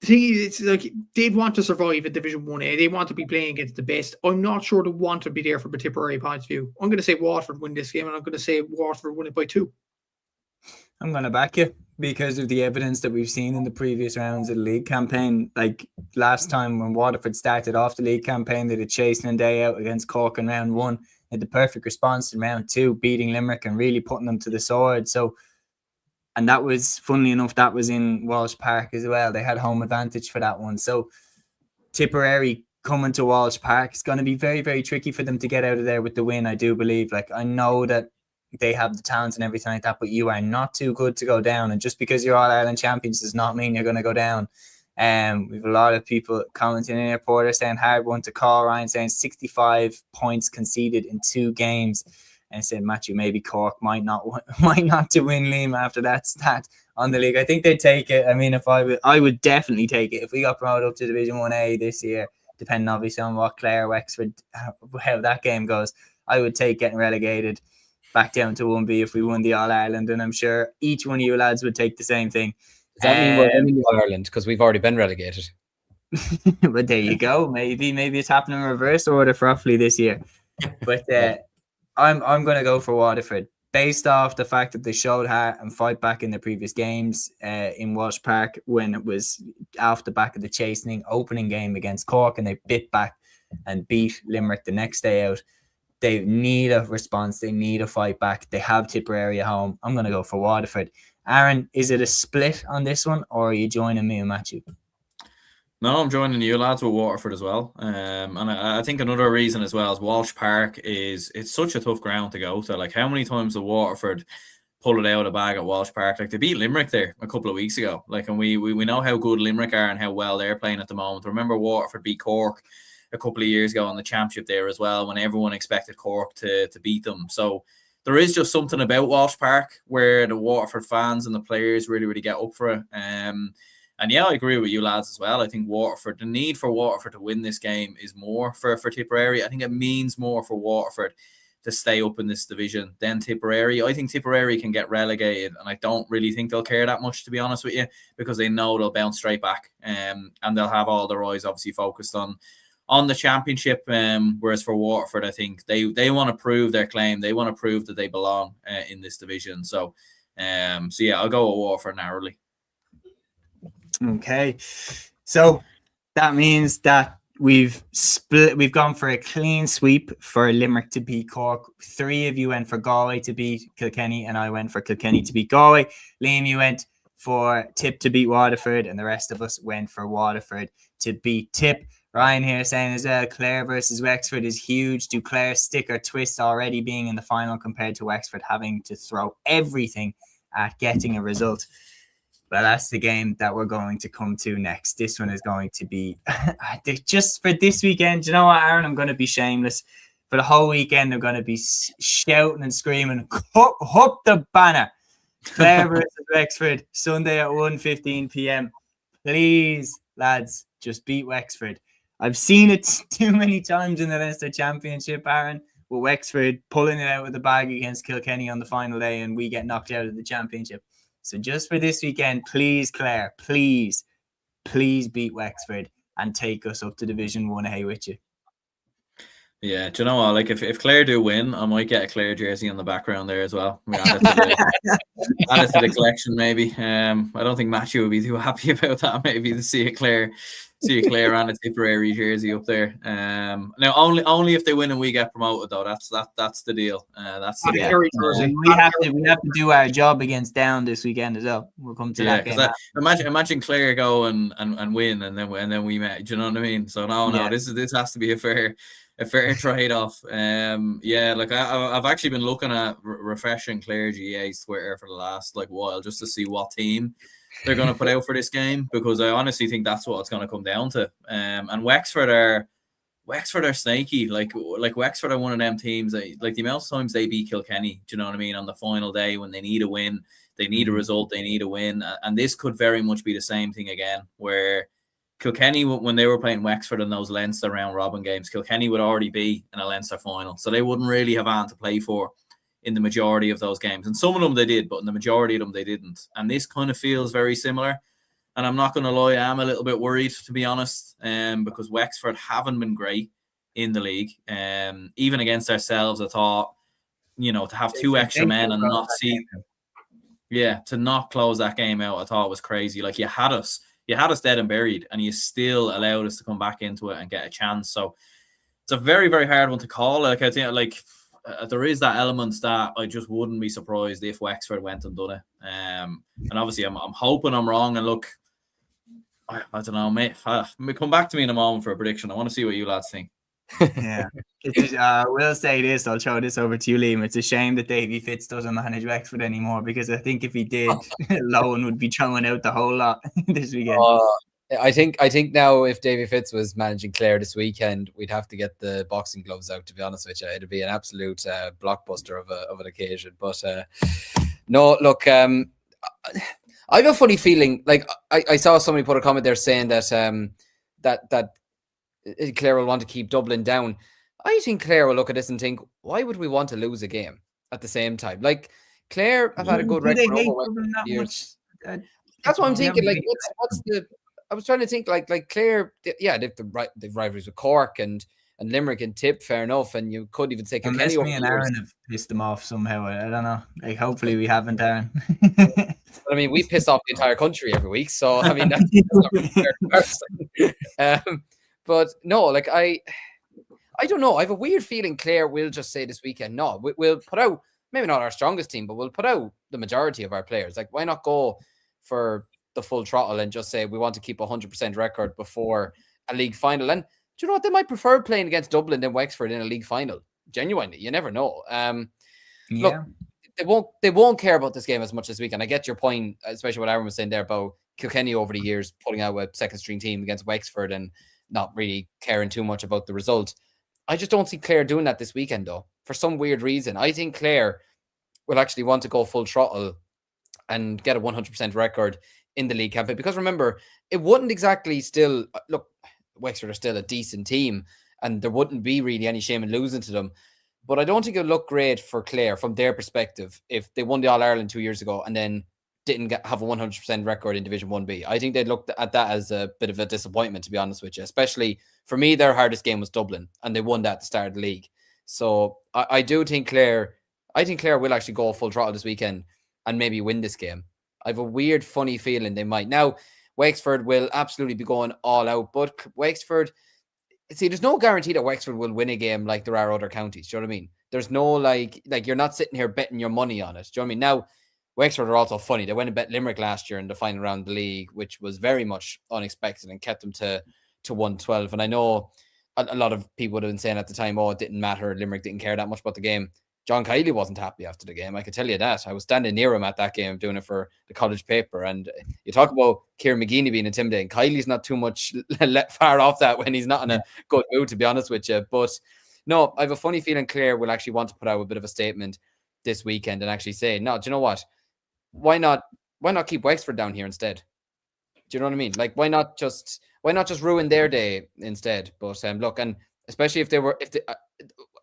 Speaker 2: the thing is, it's like they'd want to survive in Division 1A. They want to be playing against the best. I'm not sure they want to be there from a Tipperary point of view. I'm going to say Waterford win this game, and I'm going to say Waterford win it by 2.
Speaker 1: I'm going to back you because of the evidence that we've seen in the previous rounds of the league campaign. Like last time when Waterford started off the league campaign, they did chasing and day out against Cork in round 1. Had the perfect response in round 2, beating Limerick and really putting them to the sword. So, and that was, funnily enough, that was in Walsh Park as well. They had home advantage for that one. So Tipperary coming to Walsh Park, it's going to be very, very tricky for them to get out of there with the win, I do believe. Like, I know that they have the talent and everything like that, but you are not too good to go down. And just because you're All-Ireland champions does not mean you're going to go down. We have a lot of people commenting in Porter saying hard one to call. Ryan saying 65 points conceded in 2 games, and said Matthew maybe Cork might not to win Lim after that stat on the league. I think they'd take it. I mean, if I would definitely take it if we got promoted up to Division 1A this year, depending obviously on what Clare, Wexford, how that game goes. I would take getting relegated back down to 1B if we won the All Ireland, and I'm sure each one of you lads would take the same thing.
Speaker 4: Does that mean we're winning Ireland because we've already been relegated?
Speaker 1: But there you go. Maybe it's happening in reverse order for Offaly this year. But I'm going to go for Waterford based off the fact that they showed heart and fight back in the previous games in Walsh Park when it was off the back of the chastening opening game against Cork, and they bit back and beat Limerick the next day out. They need a response. They need a fight back. They have Tipperary at home. I'm going to go for Waterford. Aaron, is it a split on this one, or are you joining me and Matthew?
Speaker 3: No, I'm joining you lads with Waterford as well. And I think another reason as well is Walsh Park it's such a tough ground to go to. Like, how many times did Waterford pull it out of the bag at Walsh Park? Like, they beat Limerick there a couple of weeks ago. Like, and we know how good Limerick are and how well they're playing at the moment. Remember Waterford beat Cork a couple of years ago in the championship there as well, when everyone expected Cork to beat them. So there is just something about Walsh Park where the Waterford fans and the players really, really get up for it. And yeah, I agree with you lads as well. I think the need for Waterford to win this game is more for Tipperary. I think it means more for Waterford to stay up in this division than Tipperary. I think Tipperary can get relegated, and I don't really think they'll care that much, to be honest with you, because they know they'll bounce straight back, and they'll have all their eyes obviously focused on the championship, whereas for Waterford, I think they want to prove their claim. They want to prove that they belong in this division. So yeah, I'll go with Waterford narrowly.
Speaker 1: Okay, so that means that we've gone for a clean sweep for Limerick to beat Cork. 3 of you went for Galway to beat Kilkenny, and I went for Kilkenny to beat Galway. Liam, you went for Tip to beat Waterford, and the rest of us went for Waterford to beat Tip. Ryan here saying as well, Clare versus Wexford is huge. Do Clare stick or twist already being in the final compared to Wexford having to throw everything at getting a result? Well, that's the game that we're going to come to next. This one is going to be just for this weekend. You know what, Aaron? I'm going to be shameless. For the whole weekend, they're going to be shouting and screaming, "Up the banner!" Clare versus Wexford, Sunday at 1:15 p.m. Please, lads, just beat Wexford. I've seen it too many times in the Leinster Championship, Aaron, with Wexford pulling it out of the bag against Kilkenny on the final day, and we get knocked out of the championship. So just for this weekend, please, Clare, please beat Wexford and take us up to Division 1A with you.
Speaker 3: Yeah, do you know what? Like, if Clare do win, I might get a Clare jersey on the background there as well. Add it to the collection, maybe. I don't think Matthew would be too happy about that, maybe, to see a Clare see a Clare and a Tipperary jersey up there. Now only if they win and we get promoted though. That's the deal. That's the deal.
Speaker 1: We have to do our job against Down this weekend as well. We'll come to that game.
Speaker 3: Imagine Clare go and win and then we met. Do you know what I mean? So no, this has to be a fair trade-off. Like I've actually been looking at refreshing Clare GA's Twitter for the last while just to see what team they're going to put out for this game, because I honestly think that's what it's going to come down to. And Wexford are snaky. Like Wexford are one of them teams that, like, the amount of times they beat Kilkenny, do you know what I mean, on the final day when they need a win, they need a result, they need a win. And this could very much be the same thing again, where Kilkenny, when they were playing Wexford in those Leinster round robin games, Kilkenny would already be in a Leinster final. So they wouldn't really have anything to play for in the majority of those games. And some of them they did, but in the majority of them they didn't. And this kind of feels very similar. And I'm not going to lie, I am a little bit worried, to be honest, because Wexford haven't been great in the league. Even against ourselves, I thought, to have two extra men and not see... Yeah, to not close that game out, I thought was crazy. Like, you had us dead and buried, and you still allowed us to come back into it and get a chance. So it's a very, very hard one to call. Like, I think, there is that element that I just wouldn't be surprised if Wexford went and done it. And obviously, I'm hoping I'm wrong. And look, I don't know, mate. Come back to me in a moment for a prediction. I want to see what you lads think.
Speaker 1: Yeah, I will say this. I'll throw this over to you, Liam. It's a shame that Davy Fitz doesn't manage Wexford anymore, because I think if he did, Lowen would be throwing out the whole lot this weekend.
Speaker 4: I think now if Davy Fitz was managing Clare this weekend, we'd have to get the boxing gloves out, to be honest with you. It'd be an absolute blockbuster of an occasion. But no, look, I have a funny feeling. Like, I saw somebody put a comment there saying that that Clare will want to keep Dublin down. I think Clare will look at this and think, why would we want to lose a game at the same time? Like, Clare have had a good record over years. That's what I'm thinking. Like, what's the... I was trying to think, like Clare, they've rivalries with Cork and Limerick and Tip, fair enough, and you could even say Kilkenny.
Speaker 1: Unless me and Aaron have pissed them off somehow, I don't know. Like, hopefully we haven't, Aaron.
Speaker 4: I mean, we piss off the entire country every week, so I mean, that's not really fair. But no, like I don't know. I have a weird feeling Clare will just say this weekend, no, we'll put out maybe not our strongest team, but we'll put out the majority of our players. Like, why not go for the full throttle and just say we want to keep 100% record before a league final? And do you know what? They might prefer playing against Dublin than Wexford in a league final. Genuinely, you never know. Look, they won't care about this game as much this weekend. I get your point, especially what Aaron was saying there about Kilkenny over the years pulling out a second string team against Wexford and not really caring too much about the result. I just don't see Clare doing that this weekend, though, for some weird reason. I think Clare will actually want to go full throttle and get a 100% record in the league campaign, because remember, it wouldn't exactly still look, Wexford are still a decent team and there wouldn't be really any shame in losing to them, but I don't think it would look great for Clare from their perspective if they won the All-Ireland 2 years ago and then didn't have a 100% record in Division 1B. I think they'd look at that as a bit of a disappointment, to be honest with you. Especially for me, their hardest game was Dublin and they won that at the start of the league. So I do think Clare will actually go full throttle this weekend and maybe win this game. I have a weird, funny feeling they might. Now, Wexford will absolutely be going all out, but Wexford, see, there's no guarantee that Wexford will win a game like there are other counties. Do you know what I mean? There's no, like you're not sitting here betting your money on it. Do you know what I mean? Now, Wexford are also funny. They went and bet Limerick last year in the final round of the league, which was very much unexpected and kept them to 112. And I know a lot of people would have been saying at the time, oh, it didn't matter. Limerick didn't care that much about the game. John Kiely wasn't happy after the game. I can tell you that. I was standing near him at that game doing it for the college paper. And you talk about Kieran McGeeney being intimidating. Kiely's not too much far off that when he's not in a good mood, to be honest with you. But no, I have a funny feeling Clare will actually want to put out a bit of a statement this weekend and actually say, no, do you know what? Why not keep Wexford down here instead? Do you know what I mean? Like, why not just ruin their day instead? But look, and especially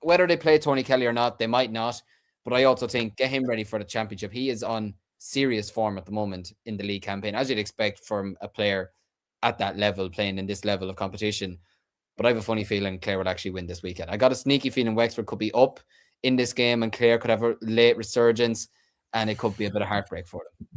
Speaker 4: whether they play Tony Kelly or not, they might not. But I also think get him ready for the championship. He is on serious form at the moment in the league campaign, as you'd expect from a player at that level playing in this level of competition. But I have a funny feeling Clare will actually win this weekend. I got a sneaky feeling Wexford could be up in this game and Clare could have a late resurgence and it could be a bit of heartbreak for them.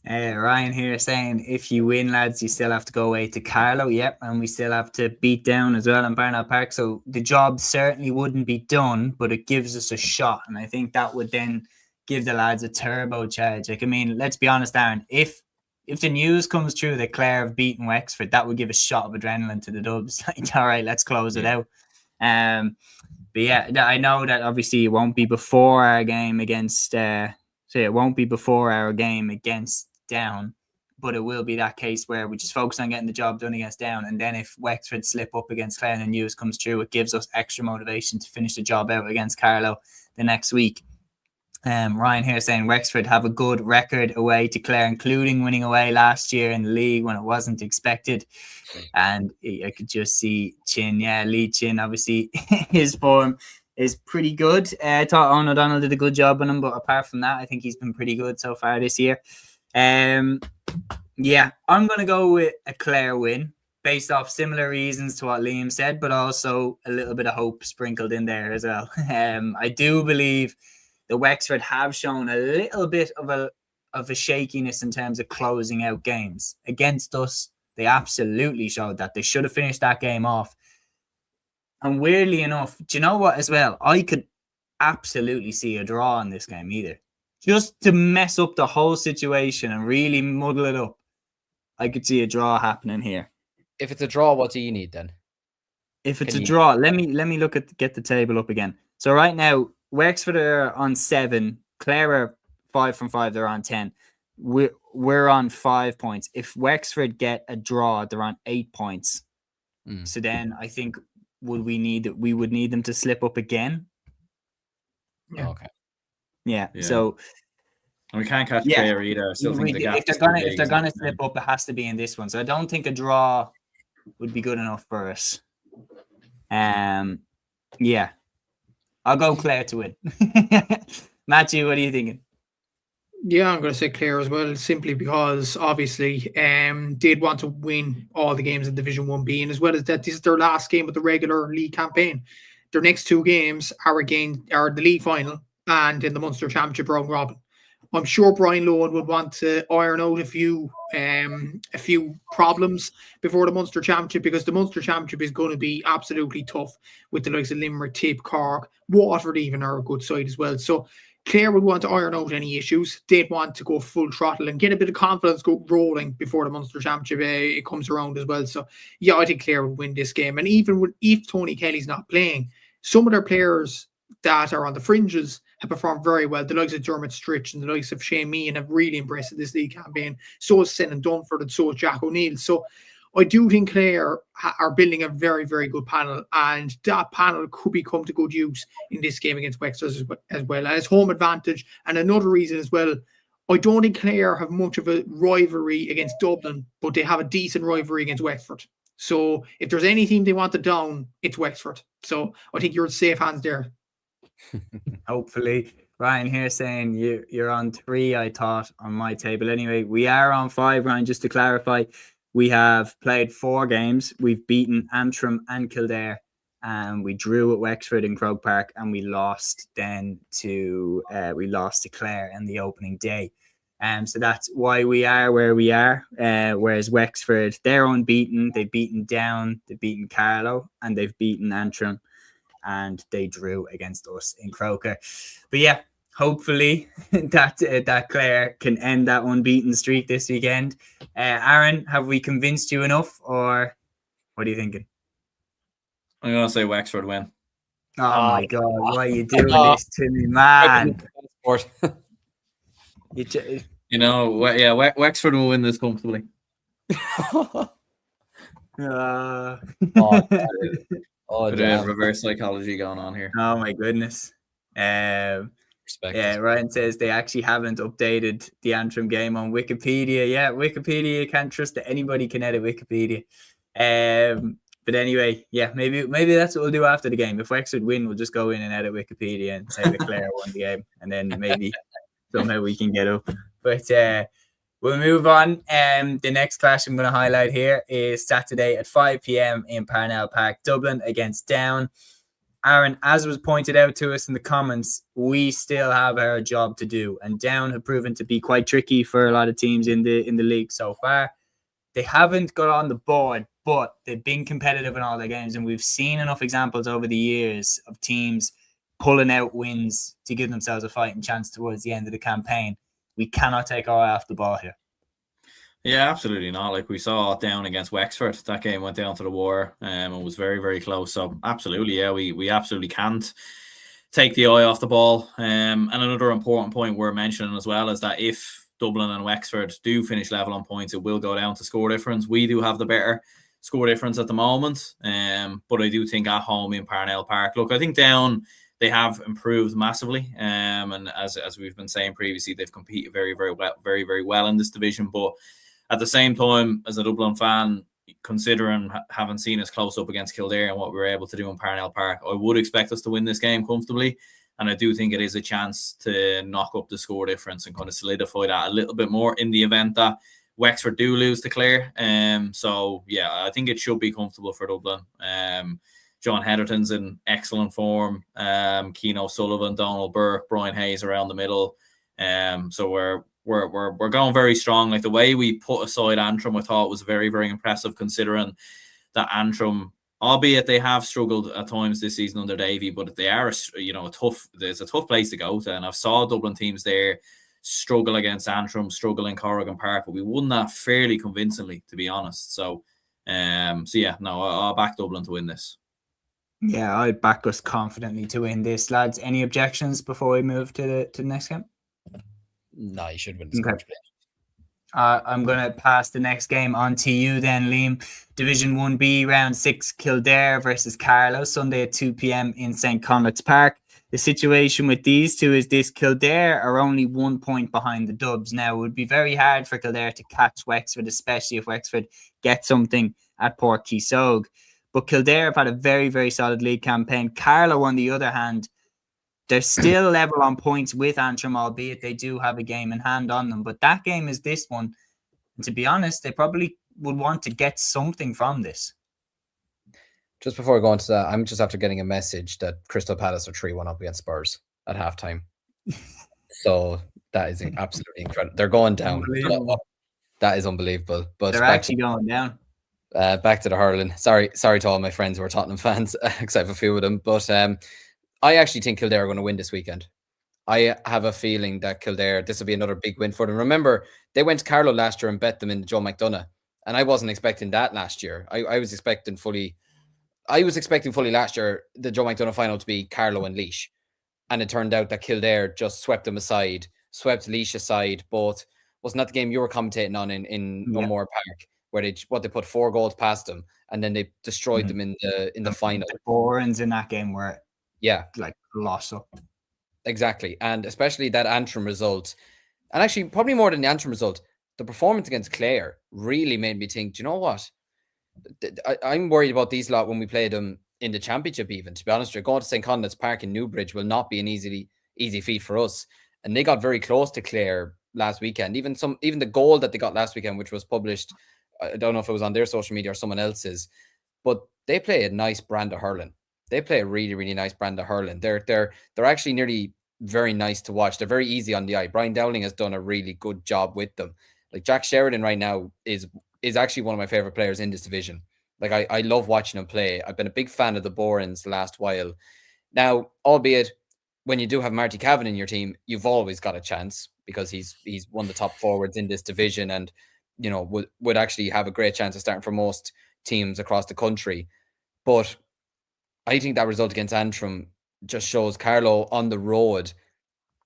Speaker 1: Ryan here saying, if you win, lads, you still have to go away to Carlow. Yep, and we still have to beat Down as well in Barnard Park. So the job certainly wouldn't be done, but it gives us a shot. And I think that would then give the lads a turbo charge. Like, I mean, let's be honest, Aaron, if the news comes true that Clare have beaten Wexford, that would give a shot of adrenaline to the Dubs. Like, all right, let's close it out. But yeah, I know that obviously it won't be before our game against it won't be before our game against Down, but it will be that case where we just focus on getting the job done against Down, and then if Wexford slip up against Clare and the news comes true, it gives us extra motivation to finish the job out against Carlow the next week. Ryan here saying Wexford have a good record away to Clare, including winning away last year in the league when it wasn't expected. And I could just see Chin, Lee Chin, obviously his form is pretty good. I thought Owen O'Donnell did a good job on him, but apart from that, I think he's been pretty good so far this year. I'm going to go with a Clare win based off similar reasons to what Liam said, but also a little bit of hope sprinkled in there as well. I do believe the Wexford have shown a little bit of a shakiness in terms of closing out games. Against us, they absolutely showed that. They should have finished that game off. And weirdly enough, do you know what as well? I could absolutely see a draw in this game either. Just to mess up the whole situation and really muddle it up. I could see a draw happening here.
Speaker 4: If it's a draw, what do you need then?
Speaker 1: If it's a draw, let me get the table up again. So right now, Wexford are on 7. Clare are 5 from 5. They're on 10. We're on 5 points. If Wexford get a draw, they're on 8 points. So then I think we would need them to slip up again.
Speaker 2: Yeah.
Speaker 4: Okay.
Speaker 1: Yeah. So
Speaker 3: we can't catch Clare either. I still think the gap
Speaker 1: if they're gonna slip up, it has to be in this one. So I don't think a draw would be good enough for us. Yeah. I'll go Clare to win. Matthew, what are you thinking?
Speaker 2: Yeah, I'm going to say Clare as well, simply because obviously they'd want to win all the games in Division 1B, and as well as that, this is their last game of the regular league campaign. Their next 2 games are the league final and in the Munster Championship round robin. I'm sure Brian Lohan would want to iron out a few problems before the Munster Championship, because the Munster Championship is going to be absolutely tough with the likes of Limerick, Tip, Cork, Waterford even are a good side as well. So Clare would want to iron out any issues. They'd want to go full throttle and get a bit of confidence go rolling before the Munster Championship it comes around as well. So yeah, I think Clare would win this game. And even if Tony Kelly's not playing, some of their players that are on the fringes have performed very well. The likes of Dermot Stritch and the likes of Shane Meehan have really impressed this league campaign. So is Senan Dunford and so is Jack O'Neill. So I do think Clare are building a very, very good panel, and that panel could become to good use in this game against Wexford as well. And it's home advantage. And another reason as well, I don't think Clare have much of a rivalry against Dublin, but they have a decent rivalry against Wexford. So if there's any team they want to down, it's Wexford. So I think you're in safe hands there.
Speaker 1: Hopefully. Ryan here saying you're on 3, I thought, on my table. Anyway, we are on 5, Ryan, just to clarify. We have played 4 games. We've beaten Antrim and Kildare, and we drew at Wexford in Croke Park, and we lost then to Clare in the opening day. So that's why we are where we are. Whereas Wexford, they're unbeaten. They've beaten Down, they've beaten Carlow, and they've beaten Antrim, and they drew against us in Croker. But yeah, hopefully that Clare can end that unbeaten streak this weekend. Aaron, have we convinced you enough, or what are you thinking?
Speaker 3: I'm going to say Wexford win.
Speaker 1: Oh my God, why are you doing this to me, man?
Speaker 3: Wexford will win this comfortably. Reverse psychology going on here.
Speaker 1: Oh my goodness.
Speaker 4: Respect.
Speaker 1: Yeah, Ryan says they actually haven't updated the Antrim game on Wikipedia. Yeah, Wikipedia, you can't trust that anybody can edit Wikipedia. But anyway, yeah, maybe that's what we'll do after the game. If Wexford win, we'll just go in and edit Wikipedia and say that Clare won the game, and then maybe somehow we can get up. But we'll move on. The next clash I'm going to highlight here is Saturday at 5 p.m. in Parnell Park, Dublin against Down. Aaron, as was pointed out to us in the comments, we still have our job to do, and Down have proven to be quite tricky for a lot of teams in the league so far. They haven't got on the board, but they've been competitive in all their games, and we've seen enough examples over the years of teams pulling out wins to give themselves a fighting chance towards the end of the campaign. We cannot take our eye off the ball here.
Speaker 3: Yeah, absolutely not. Like we saw Down against Wexford, that game went down to the wire, and was very, very close. So absolutely, yeah, we absolutely can't take the eye off the ball. And another important point we're mentioning as well is that if Dublin and Wexford do finish level on points, it will go down to score difference. We do have the better score difference at the moment, but I do think at home in Parnell Park, look, I think Down, they have improved massively, and as we've been saying previously, they've competed very, very well in this division. But at the same time, as a Dublin fan, considering having seen us close up against Kildare and what we were able to do in Parnell Park, I would expect us to win this game comfortably. And I do think it is a chance to knock up the score difference and kind of solidify that a little bit more in the event that Wexford do lose to Clare. So, yeah, I think it should be comfortable for Dublin. John Heatherton's in excellent form. Keane Sullivan, Donald Burke, Brian Hayes around the middle. So we're going very strong. Like the way we put aside Antrim, I thought was very, very impressive, considering that Antrim, albeit they have struggled at times this season under Davy, but they are, there's a tough place to go to. And I've saw Dublin teams there struggle against Antrim, struggle in Corrigan Park, but we won that fairly convincingly, to be honest. So yeah, no, I'll back Dublin to win this.
Speaker 1: Yeah, I'd back us confidently to win this, lads. Any objections before we move to the next game?
Speaker 4: No, you should win this.
Speaker 1: Okay. I'm going to pass the next game on to you then, Liam. Division 1B, Round 6, Kildare versus Carlow, Sunday at 2 p.m. in St. Conleth's Park. The situation with these two is this: Kildare are only 1 point behind the Dubs. Now, it would be very hard for Kildare to catch Wexford, especially if Wexford get something at Port Keysog. But Kildare have had a very, very solid league campaign. Carlow, on the other hand, they're still level on points with Antrim, albeit they do have a game in hand on them. But that game is this one. And to be honest, they probably would want to get something from this.
Speaker 4: Just before I go into that, I'm just after getting a message that Crystal Palace are 3-1 up against Spurs at halftime. So that is absolutely incredible. They're going down. That is unbelievable. But
Speaker 1: they're actually going down.
Speaker 4: Back to the hurling. Sorry to all my friends who are Tottenham fans, because I have a few of them. But I actually think Kildare are going to win this weekend. I have a feeling that Kildare, this will be another big win for them. Remember, they went to Carlow last year and bet them in the Joe McDonagh, and I wasn't expecting that last year. I was expecting fully last year the Joe McDonagh final to be Carlow and Laois, and it turned out that Kildare just swept them aside, swept Laois aside. Both wasn't that the game you were commentating on in O'Moore Park, where they put 4 goals past them, and then they destroyed them in the final.
Speaker 1: The Borans in that game were like colossal.
Speaker 4: Exactly. And especially that Antrim result, and actually probably more than the Antrim result, the performance against Clare really made me think, do you know what? I'm worried about these lot when we play them in the championship even, to be honest. Going to St. Conleth's Park in Newbridge will not be an easy feat for us. And they got very close to Clare last weekend. Even the goal that they got last weekend, which was published, I don't know if it was on their social media or someone else's, but they play a nice brand of hurling. They play a really, really nice brand of hurling. They're actually nearly very nice to watch. They're very easy on the eye. Brian Dowling has done a really good job with them. Like Jack Sheridan right now is actually one of my favorite players in this division. Like I love watching him play. I've been a big fan of the Borans the last while. Now, albeit when you do have Marty Cavan in your team, you've always got a chance because he's one of the top forwards in this division, and would actually have a great chance of starting for most teams across the country. But I think that result against Antrim just shows Carlow on the road,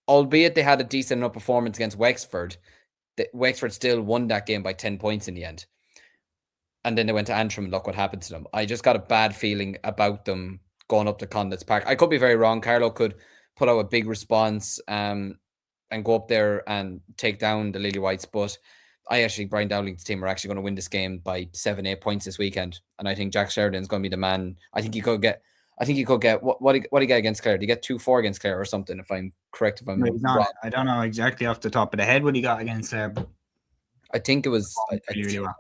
Speaker 4: albeit they had a decent enough performance against Wexford, Wexford still won that game by 10 points in the end. And then they went to Antrim and look what happened to them. I just got a bad feeling about them going up to Conleth's Park. I could be very wrong. Carlow could put out a big response and go up there and take down the Lily Whites. But I actually think Brian Dowling's team are actually going to win this game by 7-8 points this weekend. And I think Jack Sheridan's going to be the man. I think he could get what did he get against Clare? Did he get 2-4 against Clare or something? If I'm correct, if I'm wrong.
Speaker 1: I don't know exactly off the top of the head what he got against Clare, but
Speaker 4: I think it was.
Speaker 1: Really well.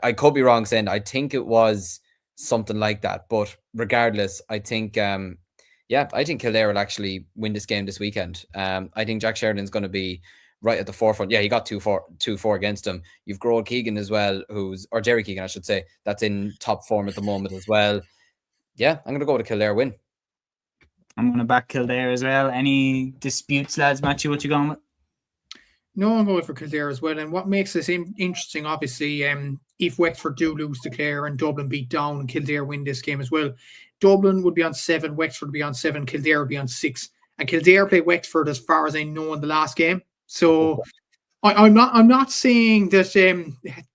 Speaker 4: I could be wrong saying I think it was something like that. But regardless, I think I think Kildare will actually win this game this weekend. I think Jack Sheridan's going to be right at the forefront. Yeah, he got 2-4 against him. You've Groel Keegan as well, or Jerry Keegan, I should say, that's in top form at the moment as well. Yeah, I'm going to go with a Kildare win.
Speaker 1: I'm going to back Kildare as well. Any disputes, lads? Matthew, what you going with?
Speaker 2: No, I'm going for Kildare as well. And what makes this interesting, obviously, if Wexford do lose to Clare and Dublin beat down and Kildare win this game as well, Dublin would be on 7, Wexford would be on 7, Kildare would be on 6. And Kildare play Wexford, as far as I know, in the last game. So I'm not saying that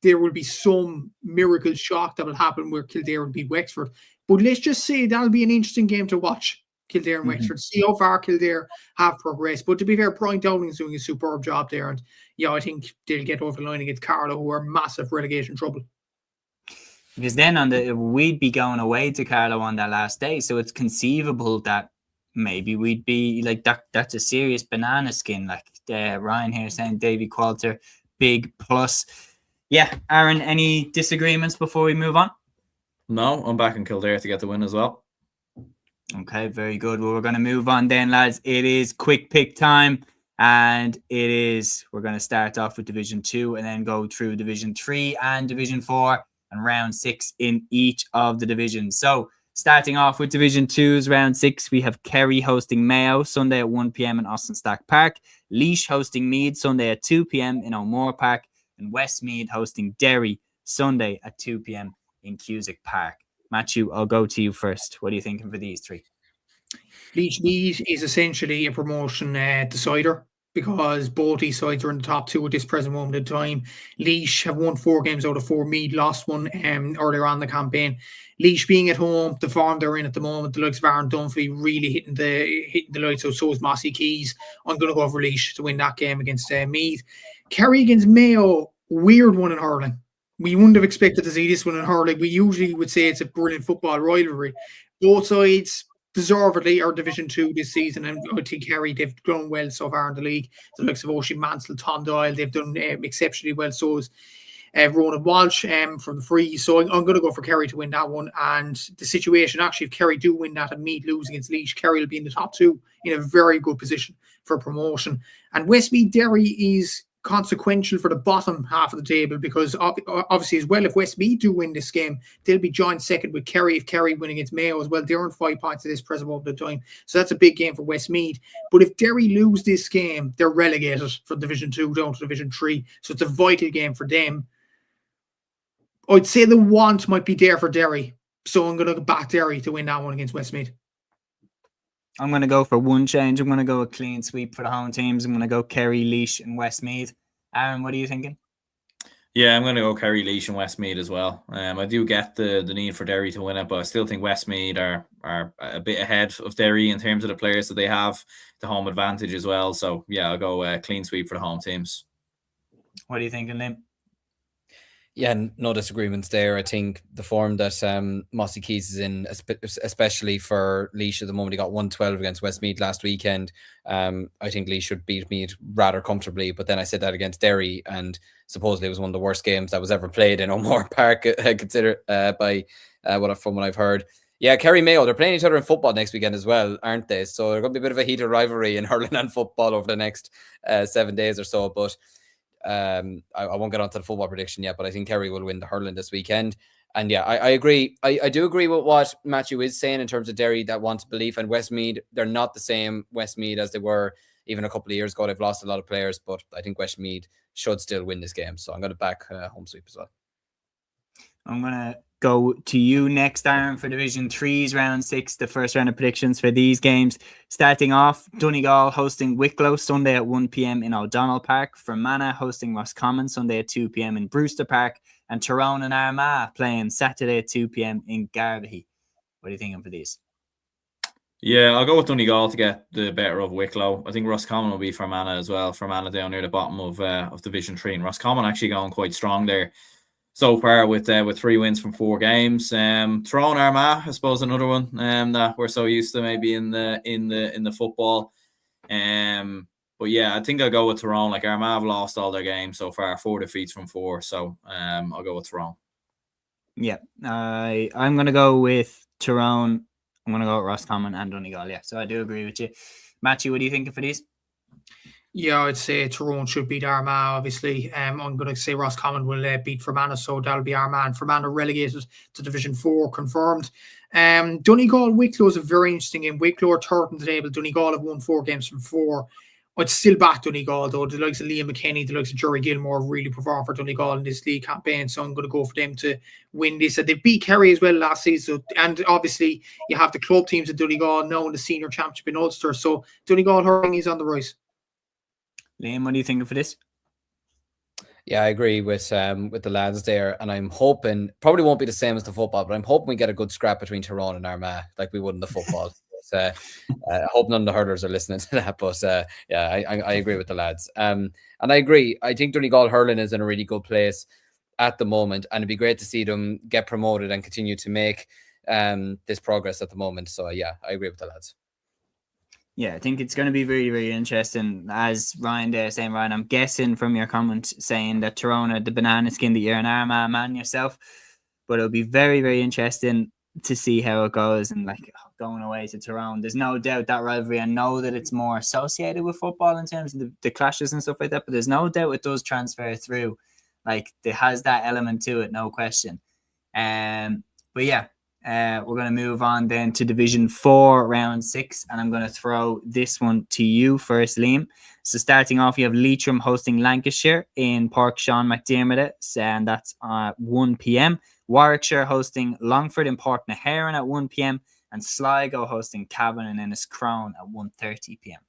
Speaker 2: there will be some miracle shock that will happen where Kildare will beat Wexford. But let's just say that'll be an interesting game to watch. Kildare and Wexford, see how far Kildare have progressed. But to be fair, Brian Dowling's doing a superb job there. And yeah, I think they'll get over the line against Carlow, who are massive relegation trouble.
Speaker 1: Because then we'd be going away to Carlow on that last day. So it's conceivable that maybe we'd be like that. That's a serious banana skin. Like Ryan here saying Davy Qualter, big plus. Yeah, Aaron, any disagreements before we move on?
Speaker 3: No, I'm backing Kildare to get the win as well.
Speaker 1: Okay, very good. Well, we're going to move on then, lads. It is quick pick time, and we're going to start off with Division 2 and then go through Division 3 and Division 4 and round 6 in each of the divisions. So starting off with Division 2's round 6, we have Kerry hosting Mayo Sunday at 1 p.m. in Austin Stack Park, Laois hosting Meath Sunday at 2 p.m. in O'Moore Park, and Westmeath hosting Derry Sunday at 2 p.m. in Cusack Park. Matthew, I'll go to you first. What are you thinking for these three?
Speaker 2: Laois Meath is essentially a promotion decider because both these sides are in the top 2 at this present moment in time. Laois have won 4 games out of 4. Meath lost one earlier on in the campaign. Laois being at home, the form they're in at the moment, the likes of Aaron Dunphy really hitting the lights out. So is Mossy Keys. I'm going to go for Laois to win that game against Meath. Kerry against Mayo, weird one in hurling. We wouldn't have expected to see this one in hurling. We usually would say it's a brilliant football rivalry. Both sides deservedly are Division 2 this season, and I think Kerry, they've done well so far in the league. The likes of Oisin Mansell, Tom Doyle, they've done exceptionally well. So is Ronan Walsh from the Freeze. So I'm going to go for Kerry to win that one. And the situation, actually, if Kerry do win that and Meath lose against Laois, Kerry will be in the top 2 in a very good position for promotion. And Westmeath Derry is consequential for the bottom half of the table because obviously as well, if Westmeath do win this game, they'll be joined second with Kerry if Kerry win against Mayo as well. They're on 5 points at this present moment of time, so that's a big game for Westmeath. But if Derry lose this game, they're relegated from Division 2 down to Division 3, so it's a vital game for them. I'd say the want might be there for Derry, so I'm going to back Derry to win that one against Westmeath.
Speaker 1: I'm going to go for one change. I'm going to go a clean sweep for the home teams. I'm going to go Kerry, Laois, and Westmeath. Aaron, what are you thinking?
Speaker 3: Yeah, I'm going to go Kerry, Laois, and Westmeath as well. I do get the need for Derry to win it, but I still think Westmeath are a bit ahead of Derry in terms of the players that they have, the home advantage as well. So, yeah, I'll go clean sweep for the home teams.
Speaker 1: What are you thinking, Liam?
Speaker 4: Yeah, no disagreements there. I think the form that Mossy Keys is in, especially for Laois at the moment, he got 112 against Westmeath last weekend. I think Laois should beat Meath rather comfortably, but then I said that against Derry, and supposedly it was one of the worst games that was ever played in O'Moore Park, considered from what I've heard. Yeah, Kerry Mayo, they're playing each other in football next weekend as well, aren't they? So there's going to be a bit of a heated rivalry in hurling and football over the next 7 days or so, but I won't get onto the football prediction yet, but I think Kerry will win the hurling this weekend. And yeah, I agree. I do agree with what Matthew is saying in terms of Derry that wants belief, and Westmeath, they're not the same Westmeath as they were even a couple of years ago. They've lost a lot of players, but I think Westmeath should still win this game. So I'm going to back home sweep as well.
Speaker 1: I'm going to go to you next, Aaron, for Division 3's round 6, the first round of predictions for these games. Starting off, Donegal hosting Wicklow Sunday at 1 p.m. in O'Donnell Park, Fermanagh hosting Roscommon Sunday at 2 p.m. in Brewster Park, and Tyrone and Armagh playing Saturday at 2 p.m. in Gardaí. What are you thinking for these?
Speaker 3: Yeah, I'll go with Donegal to get the better of Wicklow. I think Roscommon will be Fermanagh as well. Fermanagh down near the bottom of Division 3, and Roscommon actually going quite strong there so far with 3 wins from 4 games. Tyrone Armagh, I suppose, another one that we're so used to maybe in the football. But yeah, I think I'll go with Tyrone. Like, Armagh have lost all their games so far, 4 defeats from 4. So I'll go with Tyrone.
Speaker 1: Yeah, I'm going to go with Tyrone. I'm going to go with Roscommon and Donegal. Yeah, so I do agree with you. Matthew, what do you think for these?
Speaker 2: Yeah, I'd say Tyrone should beat Armagh, obviously. I'm going to say Roscommon will beat Fermanagh, so that'll be Armagh. And Fermanagh relegated to Division 4, confirmed. Donegal, Wicklow is a very interesting game. Wicklow are third on the table. Donegal have won 4 games from 4. I'd still back Donegal, though. The likes of Liam McKenny, the likes of Jerry Gilmore really performed for Donegal in this league campaign, so I'm going to go for them to win this. They beat Kerry as well last season, and obviously you have the club teams at Donegal now in the senior championship in Ulster, so Donegal Hurling is on the rise.
Speaker 1: Liam, what do you think for this?
Speaker 4: Yeah, I agree with the lads there, and I'm hoping probably won't be the same as the football, but I'm hoping we get a good scrap between Tyrone and Armagh like we would in the football. I hope none of the hurlers are listening to that, but yeah, I agree with the lads. And I agree. I think Donegal Hurling is in a really good place at the moment, and it'd be great to see them get promoted and continue to make this progress at the moment. So yeah, I agree with the lads.
Speaker 1: Yeah, I think it's going to be very, very interesting. As Ryan there saying, Ryan, I'm guessing from your comment saying that Tyrone are the banana skin that you're an Armagh man yourself, but it'll be very, very interesting to see how it goes. And like going away to Tyrone, there's no doubt that rivalry. I know that it's more associated with football in terms of the clashes and stuff like that, but there's no doubt it does transfer through. Like it has that element to it, no question. But yeah. We're going to move on then to Division 4, Round 6, and I'm going to throw this one to you first, Liam. So starting off, you have Leitrim hosting Lancashire in Park Sean McDermott, and that's at 1 p.m. Warwickshire hosting Longford in Port Naharan at 1 p.m. and Sligo hosting Cavan and Enniscrone at 1:30 p.m.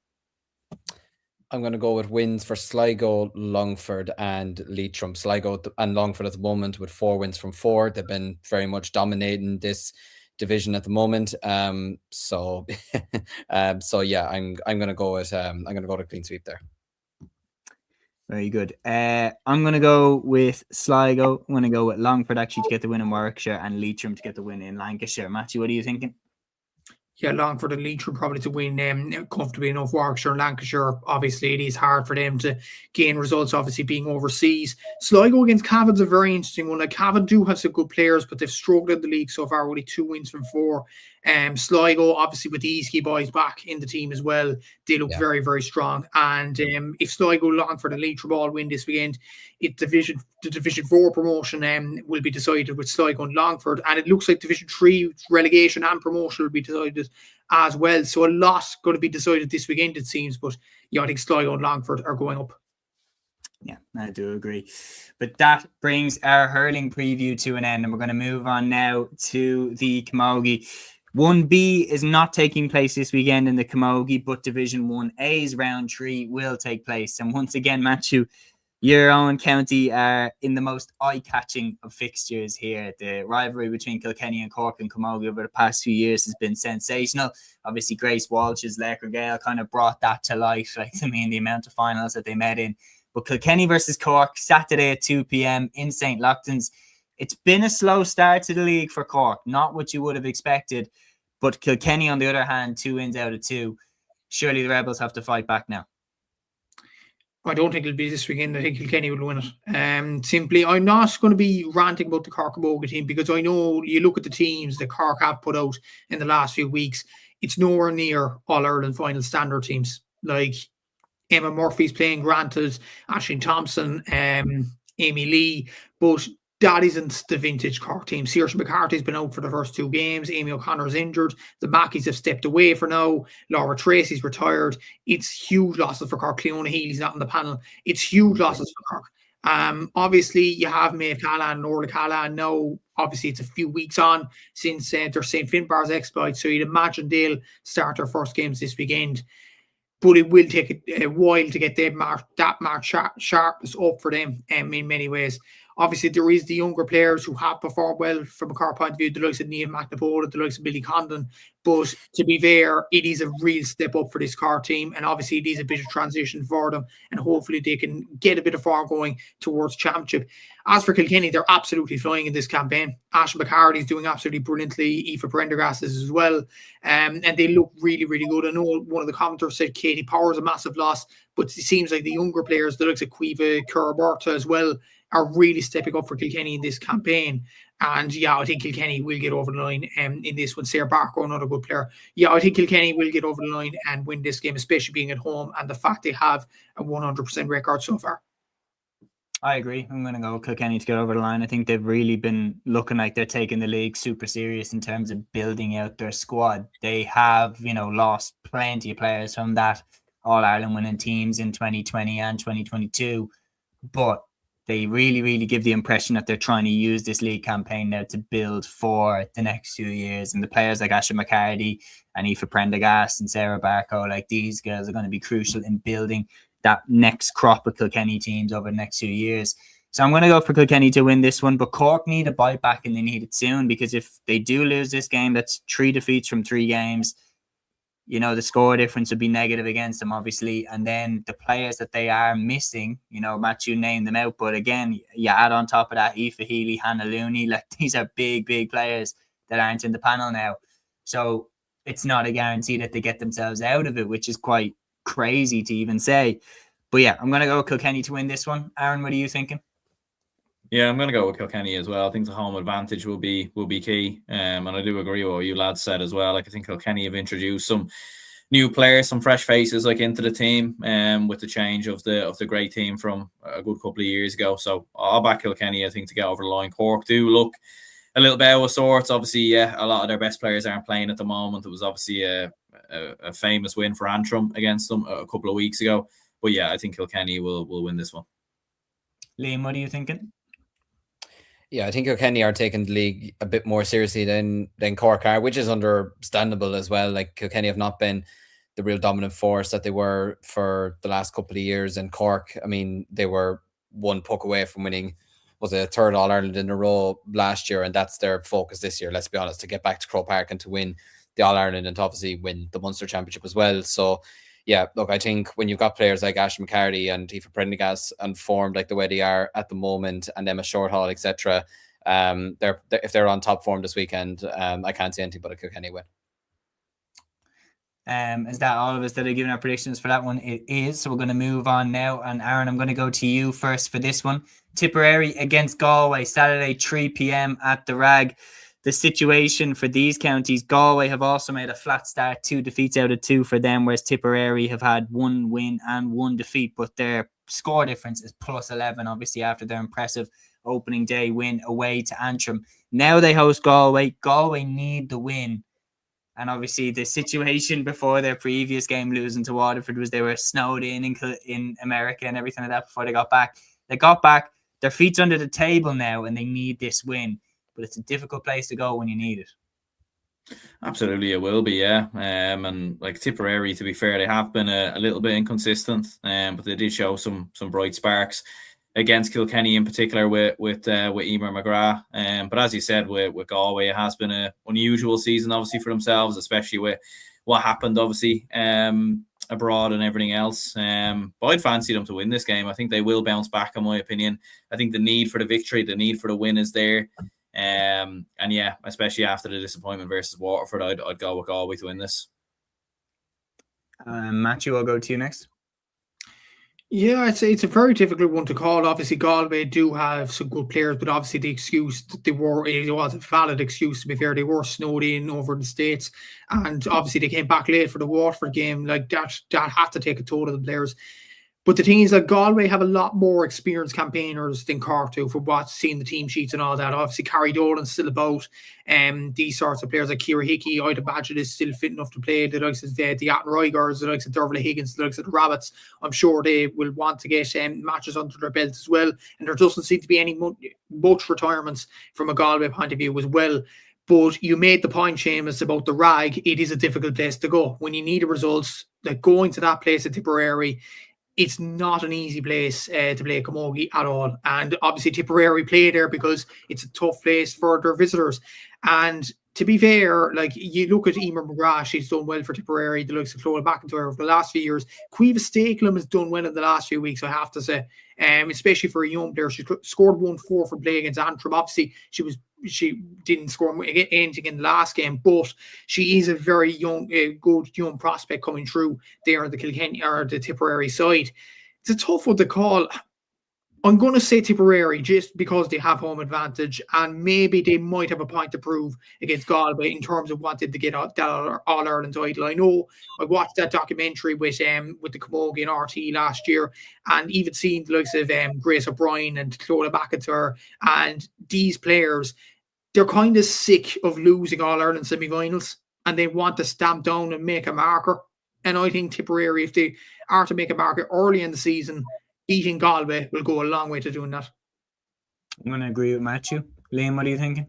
Speaker 4: I'm going to go with wins for Sligo, Longford and Leitrim. Sligo and Longford at the moment with 4 wins from 4. They've been very much dominating this division at the moment. So yeah, I'm going to go with clean sweep there.
Speaker 1: Very good. I'm going to go with Sligo. I'm going to go with Longford actually to get the win in Warwickshire and Leitrim to get the win in Lancashire. Matthew, what are you thinking?
Speaker 2: Yeah, Longford and Leitrim probably to win comfortably enough. Warwickshire and Lancashire, obviously it is hard for them to gain results, obviously being overseas. Sligo against Cavan's a very interesting one. Like Cavan do have some good players, but they've struggled in the league so far, only 2 wins from 4. Sligo, obviously with the Easky boys back in the team as well, they look very, very strong. And if Sligo, Longford and Leitrim all win this weekend, the Division 4 promotion will be decided with Sligo and Longford, and it looks like Division 3 relegation and promotion will be decided as well. So a lot's going to be decided this weekend, it seems. But yeah, I think Sligo and Longford are going up.
Speaker 1: Yeah, I do agree. But that brings our hurling preview to an end, and we're going to move on now to the Camogie. 1B is not taking place this weekend in the Camogie, but Division 1A's round 3 will take place. And once again, Matthew, your own county are in the most eye-catching of fixtures here. The rivalry between Kilkenny and Cork and Camogie over the past few years has been sensational. Obviously, Grace Walsh's Laker Gale kind of brought that to life. Like, I mean, the amount of finals that they met in. But Kilkenny versus Cork, Saturday at 2 p.m. in St. Lochtons. It's been a slow start to the league for Cork, not what you would have expected. But Kilkenny, on the other hand, 2 wins out of 2. Surely the Rebels have to fight back now.
Speaker 2: I don't think it'll be this weekend. I think Kilkenny will win it. Simply, I'm not going to be ranting about the Cork Camogie team because I know you look at the teams that Cork have put out in the last few weeks, it's nowhere near All-Ireland final standard teams. Like Emma Murphy's playing, granted, Aisling Thompson, Amy Lee, but that isn't the vintage Cork team. Saoirse McCarthy's been out for the first 2 games. Amy O'Connor's injured. The Mackies have stepped away for now. Laura Tracy's retired. It's huge losses for Cork. Cleona Healy's not on the panel. It's huge losses for Cork. Obviously, you have Maeve Callahan and Orla Callahan now. Obviously, it's a few weeks on since their St. Finbarr's exploit, so you'd imagine they'll start their first games this weekend. But it will take a while to get that mark sharpness up for them in many ways. Obviously, there is the younger players who have performed well from a Cork point of view, the likes of Niamh McNapola, the likes of Billy Condon. But to be fair, it is a real step up for this Cork team. And obviously, it is a bit of transition for them. And hopefully, they can get a bit of form going towards championship. As for Kilkenny, they're absolutely flying in this campaign. Aisling McCarthy's doing absolutely brilliantly. Aoife Prendergast is as well. And they look really, really good. I know one of the commenters said Katie Power's a massive loss, but it seems like the younger players, the likes of Quiva Kerr-Berta as well, are really stepping up for Kilkenny in this campaign. And yeah, I think Kilkenny will get over the line in this one. Sarah Barker, another good player. Yeah, I think Kilkenny will get over the line and win this game, especially being at home and the fact they have a 100% record so far.
Speaker 1: I agree. I'm going to go Kilkenny to get over the line. I think they've really been looking like they're taking the league super serious in terms of building out their squad. They have, lost plenty of players from that All-Ireland winning teams in 2020 and 2022. But they really, really give the impression that they're trying to use this league campaign now to build for the next 2 years. And the players like Asha McCarty and Aoife Prendergast and Sarah Barco, like these girls are going to be crucial in building that next crop of Kilkenny teams over the next 2 years. So I'm going to go for Kilkenny to win this one, but Cork need a bite back and they need it soon, because if they do lose this game, that's 3 defeats from 3 games. The score difference would be negative against them, obviously. And then the players that they are missing, Matthew named them out. But again, you add on top of that Aoife Healy, Hannah Looney, like these are big, big players that aren't in the panel now. So it's not a guarantee that they get themselves out of it, which is quite crazy to even say. But yeah, I'm going to go Kilkenny to win this one. Aaron, what are you thinking?
Speaker 3: Yeah, I'm going to go with Kilkenny as well. I think the home advantage will be key. And I do agree with what you lads said as well. Like, I think Kilkenny have introduced some new players, some fresh faces into the team, with the change of the great team from a good couple of years ago. So I'll back Kilkenny, I think, to get over the line. Cork do look a little bit out of sorts. Obviously, yeah, a lot of their best players aren't playing at the moment. It was obviously a famous win for Antrim against them a couple of weeks ago. But yeah, I think Kilkenny will win this one.
Speaker 1: Liam, what are you thinking?
Speaker 4: Yeah, I think Kilkenny are taking the league a bit more seriously than Cork are, which is understandable as well. Like, Kilkenny have not been the real dominant force that they were for the last couple of years. And Cork, I mean, they were one puck away from winning, was a third All-Ireland in a row last year, and that's their focus this year, let's be honest, to get back to Croke Park and to win the All-Ireland and to obviously win the Munster Championship as well. So yeah, look, I think when you've got players like Ash McCarty and Aoife Prendergast and formed like the way they are at the moment, and Emma Shorthall, etc., if they're on top form this weekend, I can't see anything but a Kilkenny win.
Speaker 1: Is that all of us that are giving our predictions for that one? It is. So we're going to move on now. And Aaron, I'm going to go to you first for this one. Tipperary against Galway, Saturday, 3 p.m. at the Rag. The situation for these counties, Galway have also made a flat start, 2 defeats out of 2 for them, whereas Tipperary have had 1 win and 1 defeat, but their score difference is plus 11, obviously, after their impressive opening day win away to Antrim. Now they host Galway. Galway need the win. And obviously the situation before their previous game losing to Waterford was they were snowed in America and everything like that before they got back. They got back, their feet's under the table now, and they need this win. But it's a difficult place to go when you need it.
Speaker 3: Absolutely, it will be, yeah. And like Tipperary, to be fair, they have been a little bit inconsistent, but they did show some bright sparks against Kilkenny in particular with Emer McGrath. But as you said, with Galway, it has been an unusual season, obviously, for themselves, especially with what happened, obviously, abroad and everything else. But I'd fancy them to win this game. I think they will bounce back, in my opinion. I think the need for the victory, the need for the win is there. And yeah, especially after the disappointment versus Waterford, I'd go with Galway to win this.
Speaker 1: Matthew, I'll go to you next.
Speaker 2: Yeah, I'd say it's a very difficult one to call. Obviously, Galway do have some good players, but obviously the excuse that it was a valid excuse, to be fair. They were snowed in over in the States, and obviously they came back late for the Waterford game. Like that had to take a toll of the players. But the thing is that Galway have a lot more experienced campaigners than Cork do, for what's seen the team sheets and all that. Obviously, Carrie Dolan's still about. These sorts of players like Ciara Hickey, Ida Badgett is still fit enough to play. The likes of the Atten Roygers, the likes of Dervla Higgins, the likes of the Rabbits. I'm sure they will want to get matches under their belts as well. And there doesn't seem to be any much retirements from a Galway point of view as well. But you made the point, Seamus, about the Rag. It is a difficult place to go. When you need the results, like going to that place at Tipperary, it's not an easy place to play Camogie at all. And obviously Tipperary play there because it's a tough place for their visitors. And to be fair, like you look at Emer McGrath, she's done well for Tipperary. The looks of Chloe McIntyre over the last few years. Cueva Stakelum has done well in the last few weeks, I have to say. Especially for a young player. She scored 1-4 for play against Antrim. Obviously, she didn't score anything in the last game, but she is a very young, good young prospect coming through there on the Kilkenny or the Tipperary side. It's a tough one to call. I'm going to say Tipperary just because they have home advantage, and maybe they might have a point to prove against Galway in terms of wanting to get that All-Ireland title. I know I watched that documentary with the Camogie and RT last year, and even seeing the likes of Grace O'Brien and Clodagh McIntyre and these players, they're kind of sick of losing All-Ireland semi-finals, and they want to stamp down and make a marker. And I think Tipperary, if they are to make a marker early in the season, beating Galway will go a long way to doing that.
Speaker 1: I'm going to agree with Matthew. Liam, what are you thinking?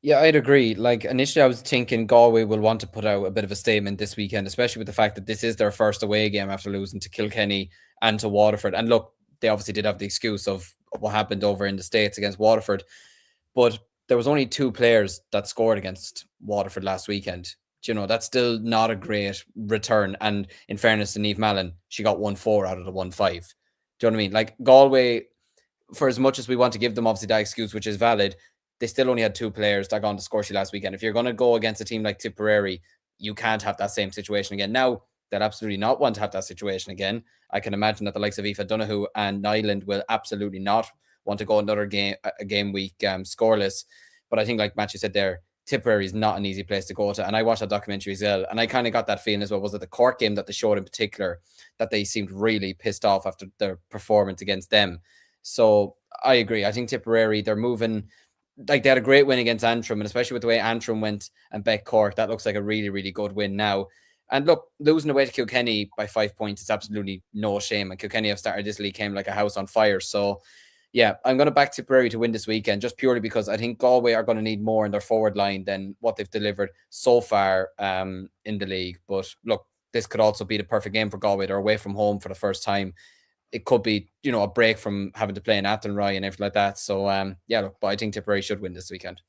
Speaker 4: Yeah, I'd agree. Like, initially I was thinking Galway will want to put out a bit of a statement this weekend, especially with the fact that this is their first away game after losing to Kilkenny and to Waterford. And look, they obviously did have the excuse of what happened over in the States against Waterford, but there was only 2 players that scored against Waterford last weekend. You know, that's still not a great return. And in fairness to Niamh Mallon, she got 1-4 out of the 1-5. Do you know what I mean? Like, Galway, for as much as we want to give them obviously that excuse, which is valid, they still only had 2 players that got on the score sheet last weekend. If you're going to go against a team like Tipperary, you can't have that same situation again. Now, they'll absolutely not want to have that situation again. I can imagine that the likes of Aoife Donoghue and Nyland will absolutely not want to go another game week scoreless. But I think, like Matthew said there, Tipperary is not an easy place to go to. And I watched that documentary as well, and I kind of got that feeling as well. Was it the Cork game that they showed in particular, that they seemed really pissed off after their performance against them? So I agree. I think Tipperary, they're moving, like they had a great win against Antrim, and especially with the way Antrim went and bet Cork, that looks like a really, really good win now. And look, losing away to Kilkenny by 5 points is absolutely no shame. And Kilkenny have started this league came like a house on fire. So yeah, I'm going to back Tipperary to win this weekend, just purely because I think Galway are going to need more in their forward line than what they've delivered so far in the league. But look, this could also be the perfect game for Galway. They're away from home for the first time. It could be, you know, a break from having to play in Athenry and everything like that. So yeah, look, but I think Tipperary should win this weekend.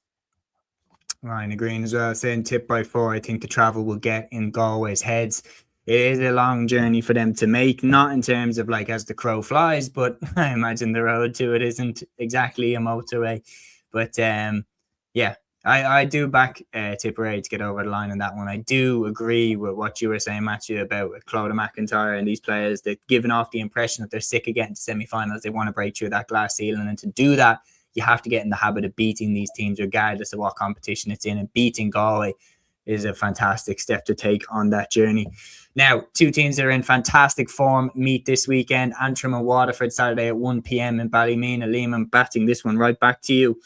Speaker 1: Ryan agreeing as well, saying Tip by 4. I think the travel will get in Galway's heads. It is a long journey for them to make, not in terms of like as the crow flies, but I imagine the road to it isn't exactly a motorway. But yeah, I do back Tipperary to get over the line on that one. I do agree with what you were saying, Matthew, about Clodagh McIntyre and these players that giving off the impression that they're sick of getting to semi-finals. They want to break through that glass ceiling, and to do that, you have to get in the habit of beating these teams regardless of what competition it's in, and beating Galway is a fantastic step to take on that journey. Now, 2 teams that are in fantastic form meet this weekend. Antrim and Waterford Saturday at 1 p.m. in Ballymena. Liam, I'm batting this one right back to you.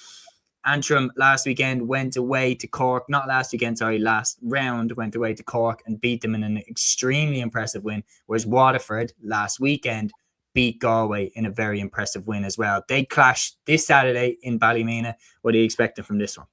Speaker 1: Antrim last weekend went away to Cork. Last round went away to Cork and beat them in an extremely impressive win. Whereas Waterford last weekend beat Galway in a very impressive win as well. They clash this Saturday in Ballymena. What are you expecting from this one?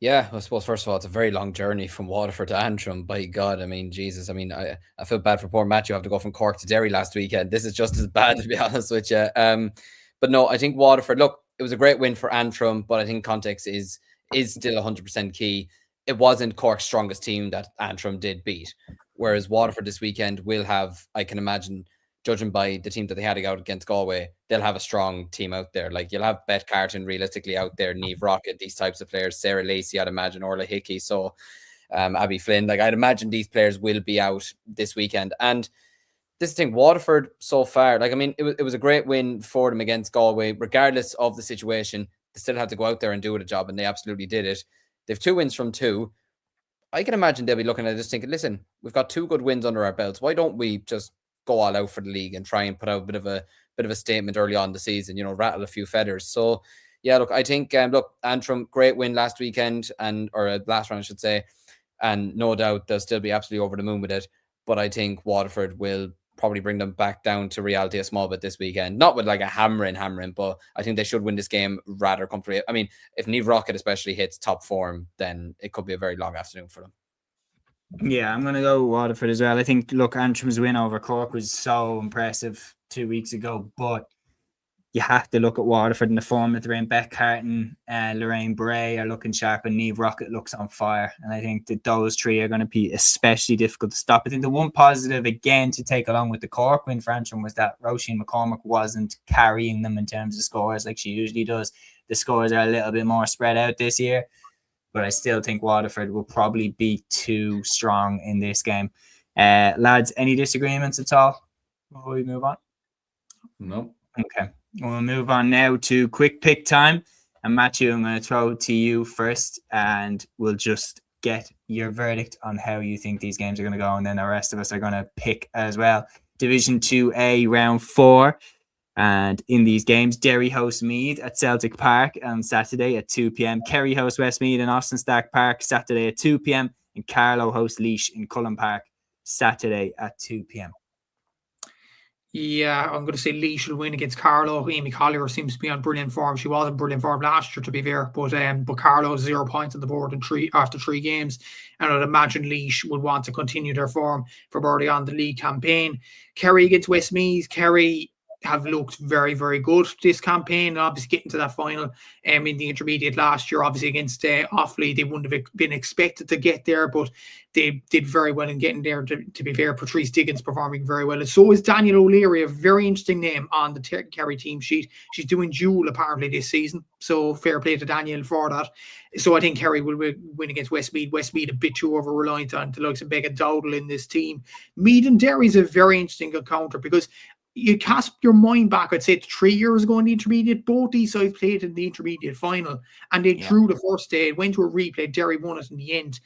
Speaker 4: Yeah, I suppose, first of all, it's a very long journey from Waterford to Antrim. By God, I mean, Jesus. I mean, I feel bad for poor Matthew. I have to go from Cork to Derry last weekend. This is just as bad, to be honest with you. But no, I think Waterford, look, it was a great win for Antrim, but I think context is still 100% key. It wasn't Cork's strongest team that Antrim did beat. Whereas Waterford this weekend will have, I can imagine, judging by the team that they had to go out against Galway, they'll have a strong team out there. Like, you'll have Beth Carton realistically out there, Niamh Rockett, these types of players, Sarah Lacey, I'd imagine, Orla Hickey, so Abby Flynn. Like, I'd imagine these players will be out this weekend. And this thing, Waterford so far, like, I mean, it was a great win for them against Galway. Regardless of the situation, they still had to go out there and do the job, and they absolutely did it. They've 2 wins from 2. I can imagine they'll be looking at this thinking, listen, we've got 2 good wins under our belts. Why don't we just go all out for the league and try and put out a bit of a statement early on in the season, you know, rattle a few feathers. So yeah, look, I think Antrim, great win last weekend, or last round I should say, and no doubt they'll still be absolutely over the moon with it. But I think Waterford will probably bring them back down to reality a small bit this weekend, not with like a hammering, but I think they should win this game rather comfortably. I mean, if Niamh Rockett especially hits top form, then it could be a very long afternoon for them.
Speaker 1: Yeah, I'm going to go Waterford as well. I think, look, Antrim's win over Cork was so impressive 2 weeks ago, but you have to look at Waterford in the form that they're in. Beth Carton and Lorraine Bray are looking sharp, and Niamh Rockett looks on fire. And I think that those 3 are going to be especially difficult to stop. I think the one positive, again, to take along with the Cork win for Antrim was that Roisin McCormick wasn't carrying them in terms of scores like she usually does. The scores are a little bit more spread out this year, but I still think Waterford will probably be too strong in this game. Lads, any disagreements at all before we move on?
Speaker 3: No.
Speaker 1: Okay. We'll move on now to quick pick time. And Matthew, I'm going to throw it to you first, and we'll just get your verdict on how you think these games are going to go, and then the rest of us are going to pick as well. Division 2A, round 4. And in these games, Derry hosts Meath at Celtic Park on Saturday at 2 p.m. Kerry hosts Westmeath in Austin Stack Park Saturday at 2 p.m. And Carlow hosts Laois in Cullen Park Saturday at 2 p.m.
Speaker 2: Yeah, I'm going to say Laois will win against Carlow. Amy Collier seems to be on brilliant form. She was in brilliant form last year, to be fair, but Carlow 0 points on the board in after 3 games, and I'd imagine Laois would want to continue their form for early on the league campaign. Kerry against Westmeath. Kerry have looked very, very good this campaign, and obviously getting to that final in the intermediate last year, obviously against Offaly. They wouldn't have been expected to get there, but they did very well in getting there, to be fair. Patrice Diggins performing very well, and so is Daniel O'Leary, a very interesting name on the Kerry team sheet. She's doing dual apparently this season, so fair play to Daniel for that. So I think Kerry will win against Westmeath. Westmeath a bit too over-reliant on the likes of Megan Dowdle in this team. Meath and Derry is a very interesting encounter, because you cast your mind back, I'd say 3 years ago in the intermediate, both these sides played in the intermediate final, and they drew the first day. It went to a replay. Derry won it in the end.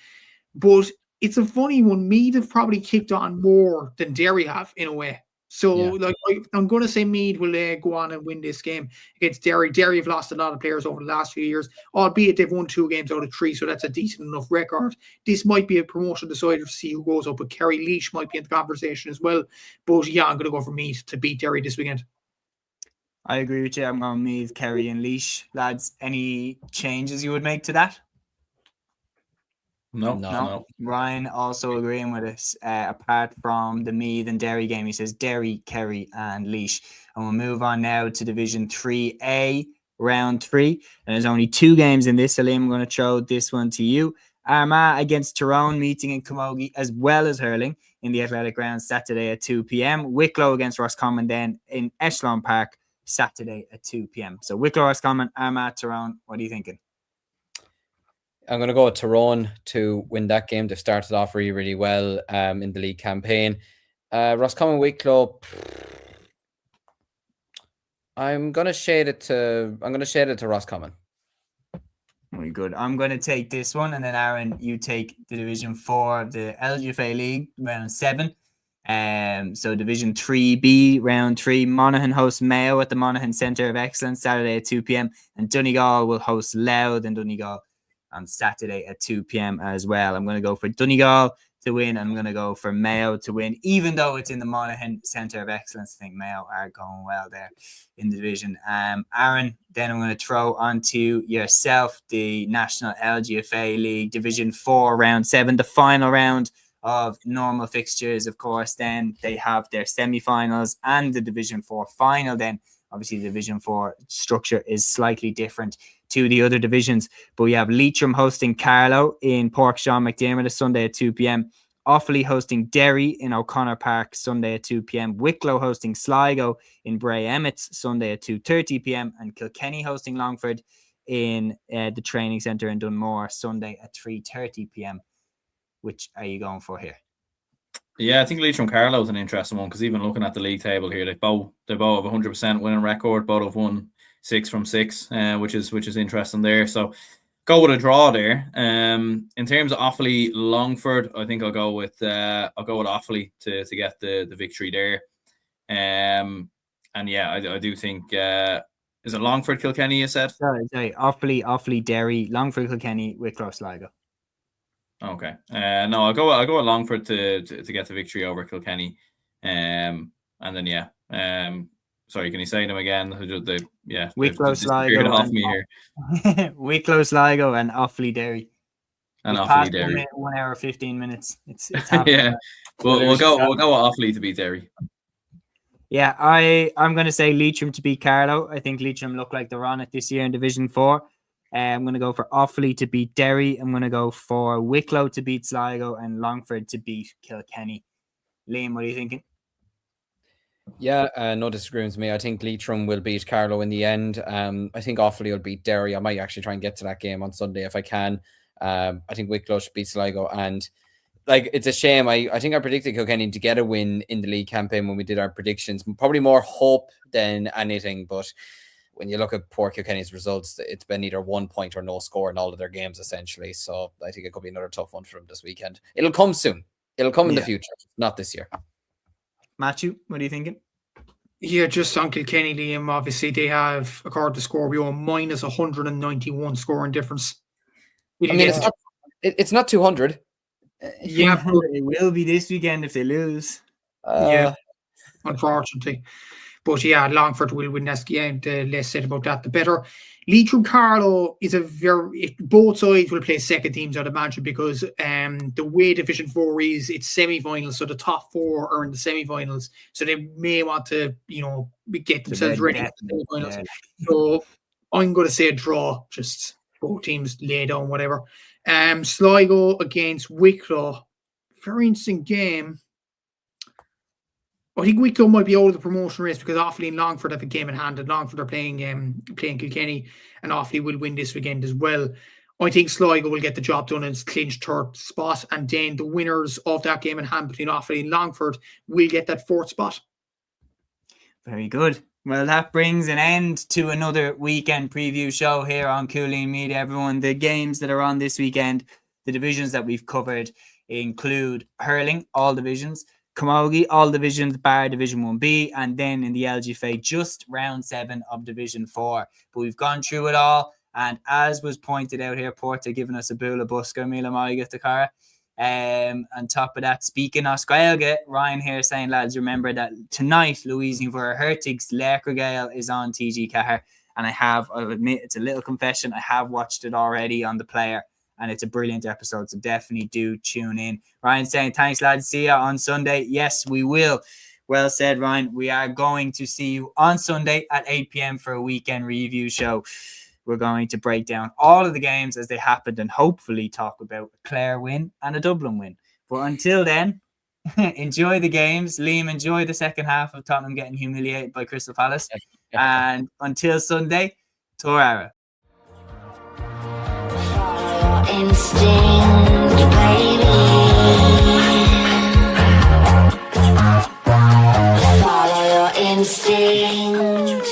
Speaker 2: But it's a funny one. Meath have probably kicked on more than Derry have, in a way. So I'm going to say Meath will go on and win this game against Derry. Derry have lost a lot of players over the last few years, albeit they've won 2 games out of 3, so that's a decent enough record. This might be a promotion decider to see who goes up, but Kerry Laois might be in the conversation as well. But yeah, I'm going to go for Meath to beat Derry this weekend.
Speaker 1: I agree with you. I'm going Meath, Kerry and Laois. Lads, any changes you would make to that?
Speaker 3: No.
Speaker 1: Ryan also agreeing with us. Apart from the Meath and Derry game, he says Derry, Kerry and Laois. And we'll move on now to Division 3A, round 3. And there's only 2 games in this. Salim, I'm going to throw this one to you. Armagh against Tyrone, meeting in Camogie, as well as Hurling in the Athletic Grounds Saturday at 2 p.m. Wicklow against Roscommon then in Echelon Park Saturday at 2 p.m. So Wicklow, Roscommon, Armagh, Tyrone. What are you thinking?
Speaker 4: I'm going to go with Tyrone to win that game. They've started off really, really well in the league campaign. Roscommon, Wicklow. I'm going to shade it to Roscommon.
Speaker 1: Very good. I'm going to take this one, and then Aaron, you take the Division 4 of the LGFA League, round 7. So Division 3B, round 3, Monaghan hosts Mayo at the Monaghan Centre of Excellence Saturday at 2 p.m. and Donegal will host Louth in Donegal on Saturday at 2 p.m. as well. I'm going to go for Donegal to win. I'm going to go for Mayo to win, even though it's in the Monaghan Centre of Excellence. I think Mayo are going well there in the division. Aaron, then I'm going to throw onto yourself the National LGFA League Division 4 round 7, the final round of normal fixtures. Of course, then they have their semi-finals and the Division 4 final. Then obviously the Division 4 structure is slightly different to the other divisions, but we have Leitrim hosting Carlow in Pork Sean McDermott a Sunday at 2 p.m. Offaly hosting Derry in O'Connor Park Sunday at 2 p.m. Wicklow hosting Sligo in Bray Emmets Sunday at 2:30 p.m. and Kilkenny hosting Longford in the training centre in Dunmore Sunday at 3:30 p.m. Which are you going for here?
Speaker 3: Yeah, I think Leitrim Carlow is an interesting one, because even looking at the league table here, they both have 100% winning record. Both have won 6 from 6, which is interesting there. So go with a draw there. In terms of Offaly Longford, I think I'll go with Offaly to get the victory there. And yeah, I do think is it Longford Kilkenny you said?
Speaker 1: Sorry, Offaly Derry, Longford Kilkenny, Wicklow Sligo.
Speaker 3: Okay. No, I'll go with Longford to get the victory over Kilkenny. And then yeah. Sorry, can you say them again?
Speaker 1: Wicklow Sligo
Speaker 3: off me here.
Speaker 1: Wicklow Sligo and Offaly Derry.
Speaker 3: And Offaly Derry.
Speaker 1: 1 hour 15 minutes. It's
Speaker 3: yeah. We'll go with Offaly to beat Derry.
Speaker 1: Yeah, I'm going to say Leitrim to beat Carlow. I think Leitrim look like they're on it this year in Division 4. I'm going to go for Offaly to beat Derry. I'm going to go for Wicklow to beat Sligo and Longford to beat Kilkenny. Liam, what are you thinking?
Speaker 4: Yeah, no disagreements with me. I think Leitrim will beat Carlow in the end. I think Offaly will beat Derry. I might actually try and get to that game on Sunday if I can. I think Wicklow should beat Sligo. And like, it's a shame. I think I predicted Kilkenny to get a win in the league campaign when we did our predictions. Probably more hope than anything, but when you look at poor Kilkenny's results, it's been either 1 point or no score in all of their games, essentially. So I think it could be another tough one for them this weekend. It'll come soon. It'll come in the future, not this year.
Speaker 1: Matthew, what are you thinking?
Speaker 2: Yeah, just on Kilkenny, Liam, obviously they have, according to score, we owe minus 191 scoring difference.
Speaker 4: I mean, it's not 200.
Speaker 2: Yeah,
Speaker 1: it will be this weekend if they lose.
Speaker 2: Yeah, unfortunately. But yeah, Longford will win this game. The less said about that, the better. Leitrim Carlow is both sides will play second teams, I'd imagine, because the way Division 4 is, it's semi-finals, so the top 4 are in the semi-finals. So they may want to, get themselves ready for the semi-finals. Yeah. So I'm going to say a draw, just both teams lay down, whatever. Sligo against Wicklow. Very interesting game. I think Wicklow might be out of the promotion race because Offaly and Longford have a game in hand, and Longford are playing Kilkenny, and Offaly will win this weekend as well. I think Sligo will get the job done and clinch third spot, and then the winners of that game in hand between Offaly and Longford will get that fourth spot.
Speaker 1: Very good. Well, that brings an end to another weekend preview show here on Cúilín Media. Everyone, the games that are on this weekend, the divisions that we've covered include hurling, all divisions, Camogie, all divisions, bar Division 1B, and then in the LGFA, just round 7 of Division 4. But we've gone through it all, and as was pointed out here, Porta giving us a bula busker, Mila Maiga Takara. On top of that, speaking of Squelga, Ryan here saying, lads, remember that tonight, Louise Hertig's Lerkergale is on TG Cahir, and I'll admit, it's a little confession, I have watched it already on the player, and it's a brilliant episode, so definitely do tune in. Ryan saying, thanks, lads. See you on Sunday. Yes, we will. Well said, Ryan. We are going to see you on Sunday at 8 p.m. for a weekend review show. We're going to break down all of the games as they happened and hopefully talk about a Clare win and a Dublin win. But until then, enjoy the games. Liam, enjoy the second half of Tottenham getting humiliated by Crystal Palace. And until Sunday, Torara.
Speaker 5: Instinct, baby. Follow your instinct.